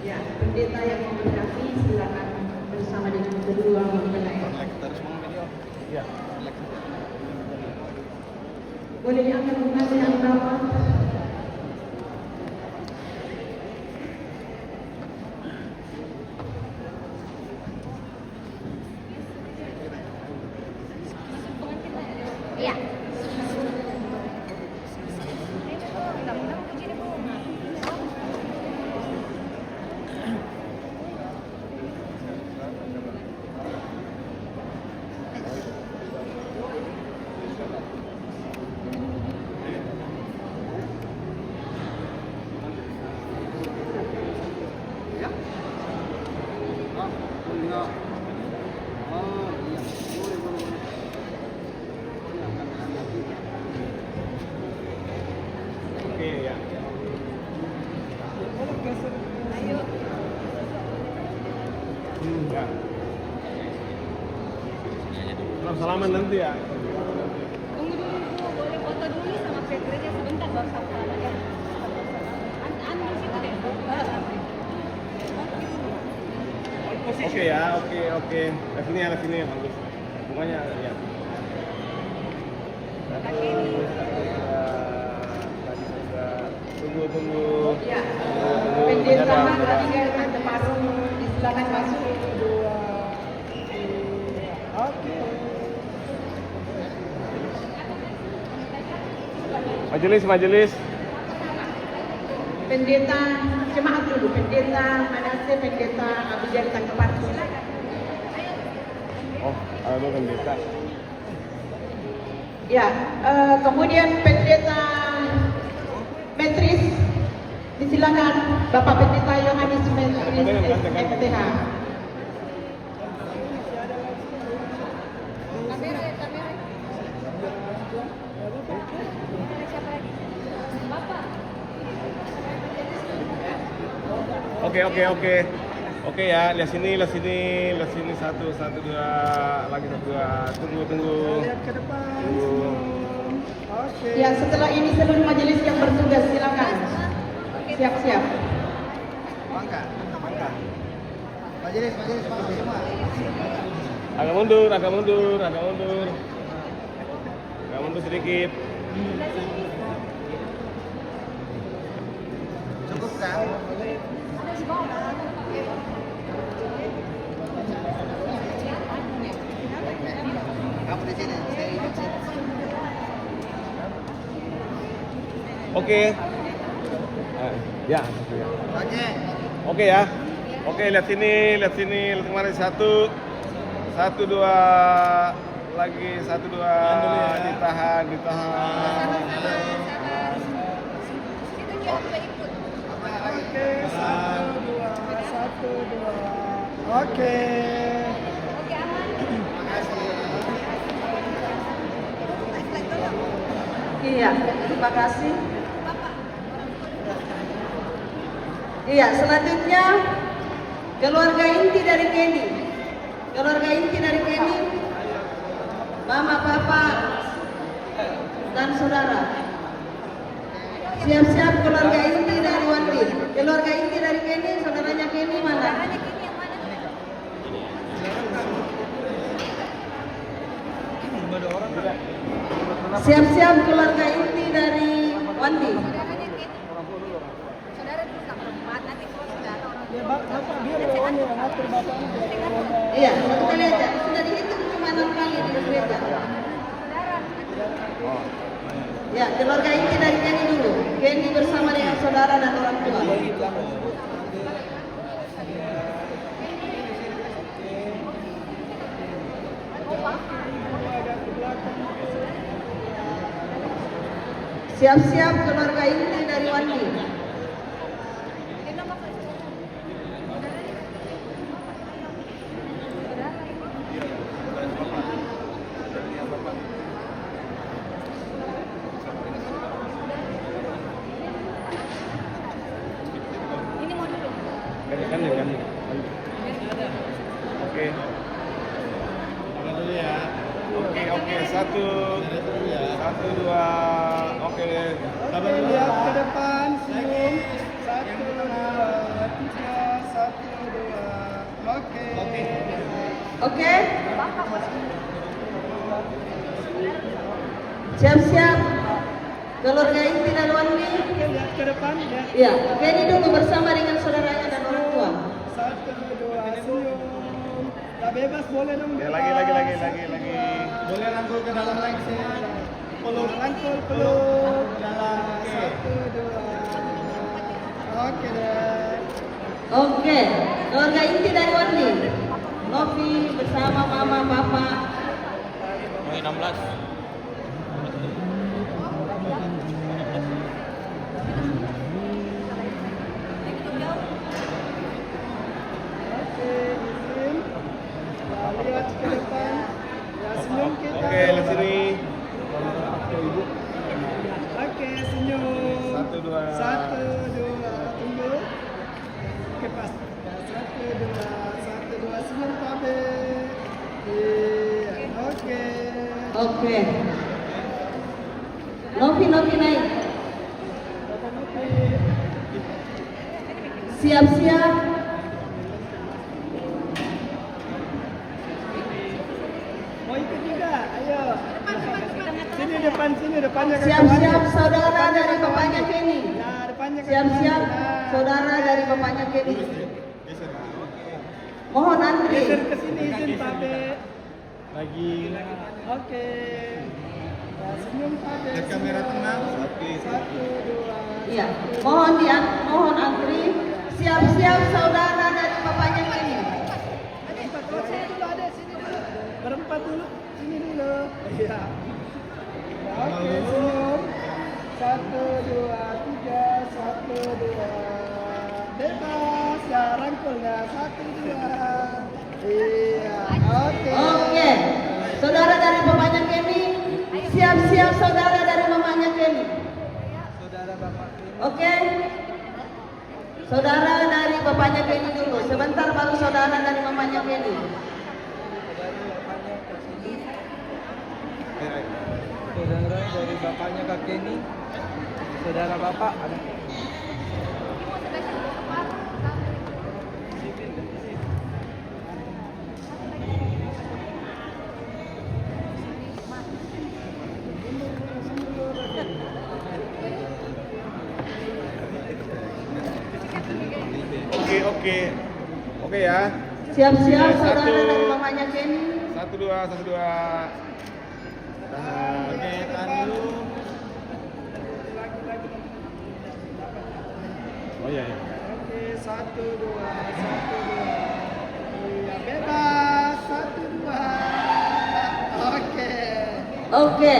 Ya, pendeta yang memberkati silakan bersama dengan kedua mempelai. Ya. Boleh diangkat bunga yang pertama. Iya. Salaman nanti ya. Tunggu dulu, boleh foto dulu sama sekretarnya sebentar baru sama ya. Anu di situ deh. Oke ya, oke. Ke sini ya, bagus. Semuanya ya. Tunggu. Ya, pendeta ketiga Tante Parung disilakan masuk. Oke. Majelis. Pendeta jemaat dulu, pendeta Manase, pendeta Abidjan Tante Parung. Oh, ada pendeta. Ya, kemudian pendeta Metris disilakan Bapak Pendeta Yohanes Metris MTH. Oke ya, lihat sini satu dua, lagi satu dua, tunggu. Lihat ke depan. Tunggu. Oke. Ya, setelah ini seluruh majelis yang bertugas silakan siap-siap. Mangga. Majelis semua. Agak mundur sedikit. Cukup kan? Kamu di sini, saya di sini. Oke. Ya. Oke ya. Oke, lihat sini, lihat kemarin satu dua, lagi satu dua, ditahan. Oke, satu, dua. Oke. Iya, terima kasih. Iya, selanjutnya keluarga inti dari Kenny. Keluarga inti dari Kenny, mama, papa, dan saudara. Siap-siap keluarga inti dari Wandi. Keluarga inti dari Kenny, saudaranya Kenny mana? Siap-siap keluarga inti dari Wandi. Iya, kita lihat ya. Sudah dihitung cuma 6 kali di gereja. Ya, keluarga inti dari Kenny dulu. Kenny bersama dengan saudara dan orang tua. Siap-siap keluarga inti dari Wandi. Ganti. Oke. Dulu ya. Oke. Satu, dua. Oke. Sabar lihat ke depan, senyum. 1, 2, 3, 1, 2. Oke. Oke? Siap-siap keluarga inti dan Wandi. Lihat ke depan ya. Iya, Kenny dulu bersama dengan saudaranya dan orang tua. 1, 2, senyum. Nah, bebas boleh dong. Ya, lagi. Boleh rangkul ke dalam lagi. Peluk peluk dalam. 1, 2. Oke deh. Oke, keluarga inti dari Wandi. Novi bersama mama, papa. 16. Lihat ke depan. Ya, senyum kita. Oke, lihat sini. Oke, senyum. 1, 2. 1, 2, tunggu. Oke, pas. 1, 2, senyum Tabe. Iya, oke. Oke. Novi naik. Siap-siap. Mau ikut juga? Ayo. Sini depannya. Siap-siap saudara dari bapaknya Kenny. Nah, depannya ke Siap-siap depan. saudara dari bapaknya Kenny. Mohon antri. Geser ke sini izin Tabe. Lagi. Oke. Ya, senyum Tabe. Lihat kamera tenang. 1, 2. Iya, mohon antri. Siap-siap saudara dari bapaknya Kenny. Berempat dulu, sini dulu. Iya. Oke, senyum. 1, 2, 3, 1, 2. Bebas, ya rangkulnya 1, 2. Iya, oke. Oke, saudara dari bapaknya Kenny. Siap-siap saudara dari mamanya Kenny. Oke. Saudara dari bapaknya Kenny dulu. Sebentar baru saudara dari mamanya Kenny. Saudara dari bapaknya Kak Kenny. Saudara bapak ada. Oke ya. Siap-siap Satu. saudara dari mamanya Kenny. 1, 2. Oke, tahan dulu. Oh iya. Oke, 1, 2. Iya, bebas. 1, 2. Oke. Oke,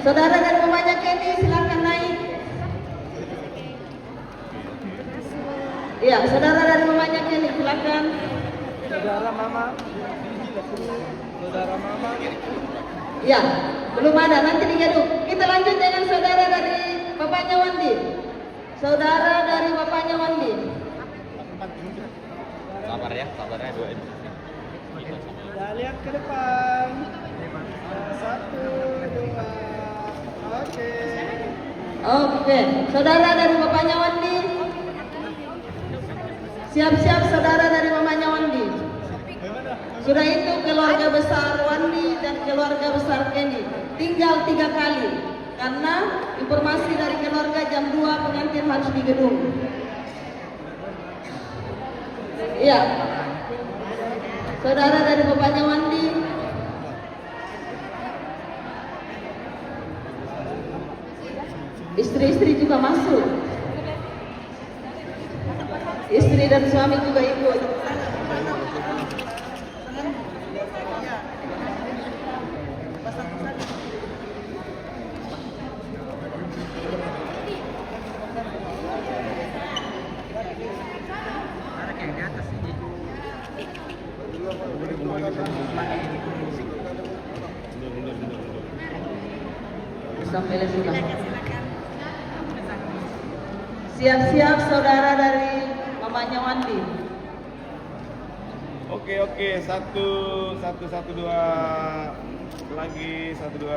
saudara dari mamanya Kenny silakan naik. Iya, saudara dari mamanya Kenny, silakan. Saudara mama. Saudara mama. Iya, belum ada, nanti digaduk. Kita lanjut dengan saudara dari bapaknya Wandi. Saudara dari bapaknya Wandi. Sabar ya, dua ini. Kita lihat ke depan. 1, 2. Oke. Oke, saudara dari bapaknya Wandi. Siap-siap saudara dari mamanya Wandi. Sudah itu keluarga besar Wandi dan keluarga besar Kenny. Tinggal 3 kali. Karena informasi dari keluarga jam 2 pengantin harus di gedung. Iya. Saudara dari bapaknya Wandi. Istri-istri juga masuk. Istri dan suami juga ikut. Sampai sudah. Siap-siap saudara dari mamanya Wandi. Oke, 1, 2 lagi 1, 2.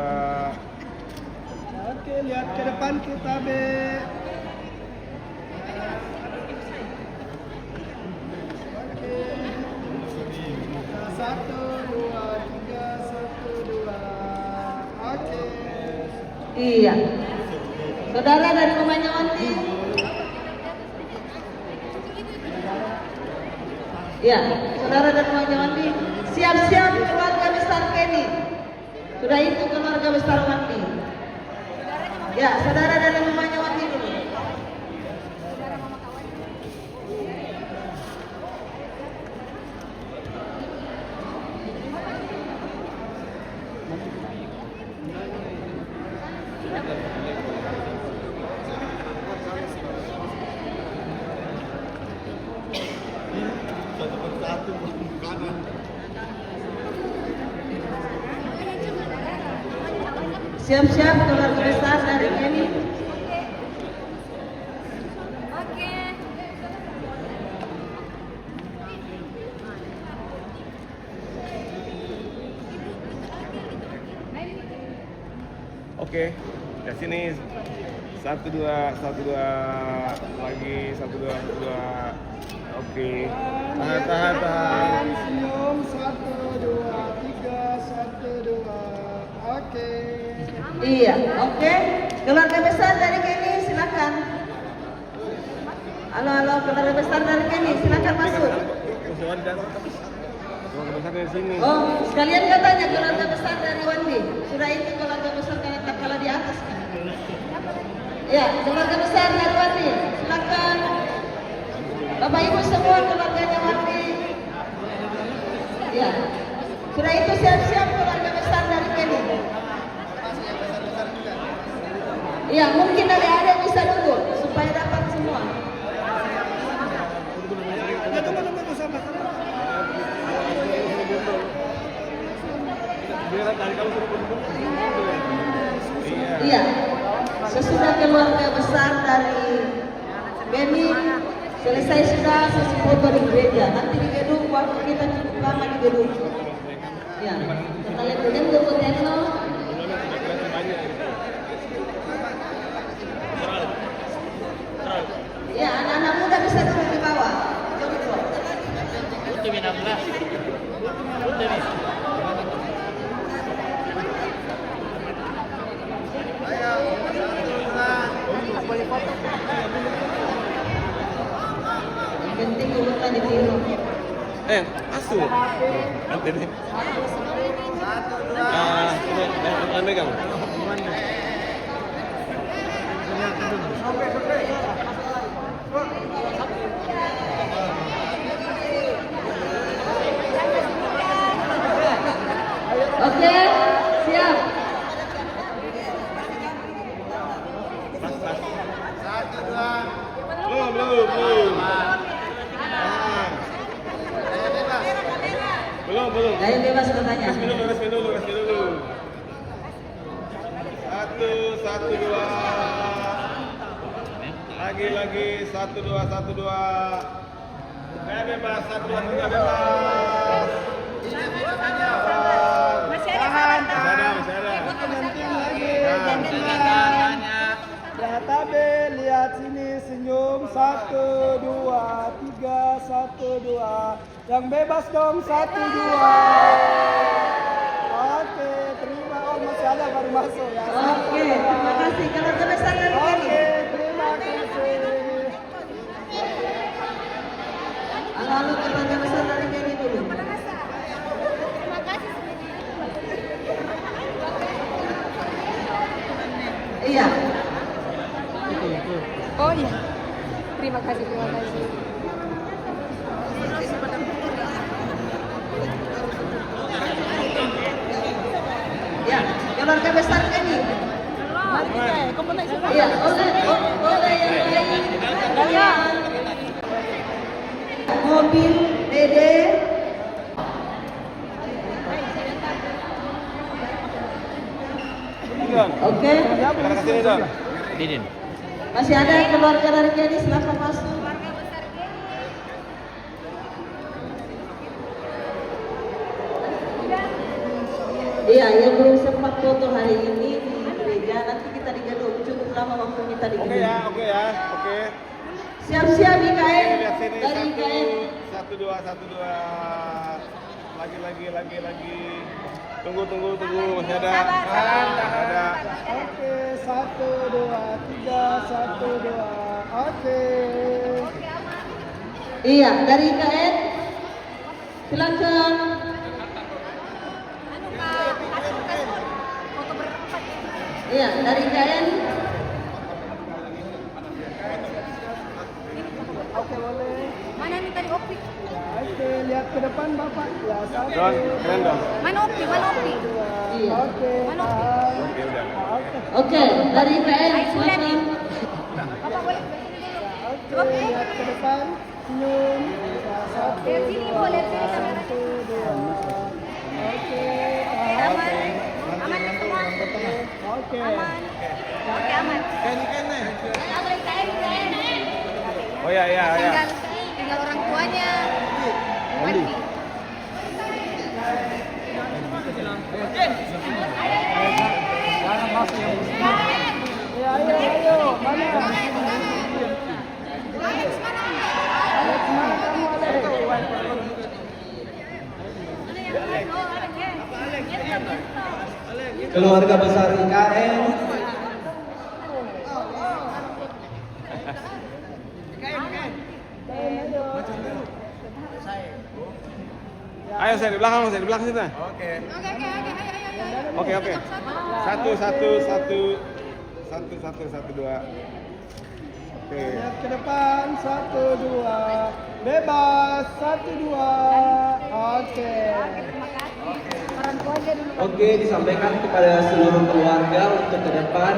Oke, lihat ke depan kita, Be. Oke. 1, 2, 3, 1, 2. Oke. Iya. Saudara dari mamanya Wandi. Ya, saudara dan mamanya Wandi. Siap-siap keluarga besar Kenny. Sudah itu keluarga besar Wandi. Ya, saudara dari mamanya Wandi dulu. Siap-siap keluarga besar dari Kenny. Oke, di sini 1, 2 lagi 1, 2. Oke. Tahan. Senyum 1, 2, 3, 1, 2. Oke. Iya, oke. Keluarga besar dari Kenny, silakan. Halo, keluarga besar dari Kenny, silakan masuk. Keluarga besar dari sini. Oh, sekalian katanya keluarga besar dari Wandi. Sudah itu keluarga besar karena tak kalah di atas kan. Ya, keluarga besar dari Wandi, silakan. Bapak Ibu semua keluarganya Wandi. Ya, sudah itu siap-siap keluarga besar dari Kenny. Iya, mungkin adik-adik bisa duduk supaya dapat semua. Iya, sesudah keluarga besar dari Kenny selesai sudah sesi foto di gereja. Nanti di gedung waktu kita cukup lama di gedung. Ya, kita lihat gedung fotonya. Ya, anak-anak muda bisa duduk di bawah. Penting urutnya ditiru. Asuh. Nanti nih. 1, 2. Megang. Oke, siap. 1, 2. Belum. Belum. Ayo bebas bertanya. Resmi dulu. Satu, dua. Lagi, 1, 2. Bebas, 1, 2, 3, bebas. Masih ada. Ya tabe, lihat sini senyum 1, 2, 3, 1, 2. Yang bebas dong 1, 2. Oke, terima. Oh masih ada baru masuk ya. Oke, terima kasih. Keluarga besar dari Kenny. Oke, terima kasih. Lalu keluarga besar dari Kenny dulu. Terima kasih. Iya. Oh iya. Terima kasih. Ya, keluarga besar Kenny. Iya, oleh yang lain. Kalian. Mobil Dede. Oke. Didin. Masih ada keluarga dari Kenny, silakan masuk. Iya, yang belum sempat foto hari ini di gereja, nanti kita di gedung. Cukup lama waktu kita di gedung. Oke ya. Siap-siap IKN Lihat sini, dari IKN. 1, 2. Lagi. Tunggu. Masih ada. Ada. Oke, 1, 2, 3, 1, 2. Oke. Iya, dari IKN. Silakan. Iya, dari IKN. Oke, boleh. Mana nih tadi Opi? Oke, lihat ke depan Bapak. Ya, 1. Don, keren dong. Mana Opi? Iya. Oke. Oke, udah. Oke, dari IKN. Silakan. Bapak boleh? Oke, lihat ke depan. Senyum. Ya, 1, Lihat sini, 2. Bu. Lihat sini kamera. 1, 2. Oke. Aman semua. Oke. Aman. Oke, aman. Apa IKN? Oh ya. Tinggal orang tuanya. Wandi. Ya, ayo. Mana? Alex mana? Alex, mana kamu, Alex? Keluarga besar IKN. Ayo saya di belakang sini. Oke. 1, 2. Oke. Lihat ke depan, 1, 2. Bebas, 1, 2. Oke. Oke, disampaikan kepada seluruh keluarga untuk ke depan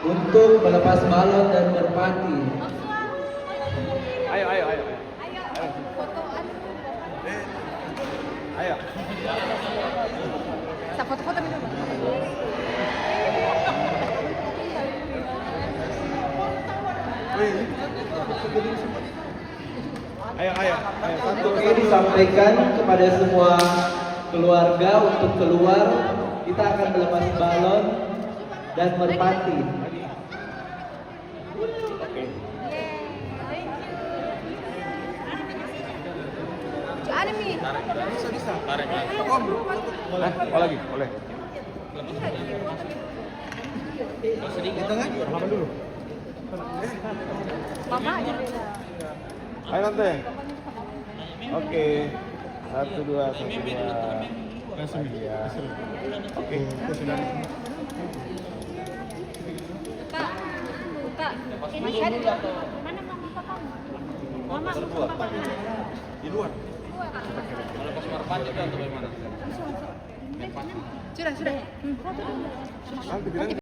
untuk melepas balon dan merpati. Ayo. Ayo. Sa foto-foto dulu. Ayo. Oke, disampaikan kepada semua keluarga untuk keluar. Kita akan melepas balon dan merpati. Bisa. Tarik lagi. Oh lagi, boleh. Sedikit kan? Salaman dulu. Mama aja. Ayo nanti. Oke. 1, 2. Langsung ya. Oke. Buka. Masih ada. Mana mama kamu? Mama. Di luar. Kalau pas merpati itu atau bagaimana? Sudah. Nanti bilang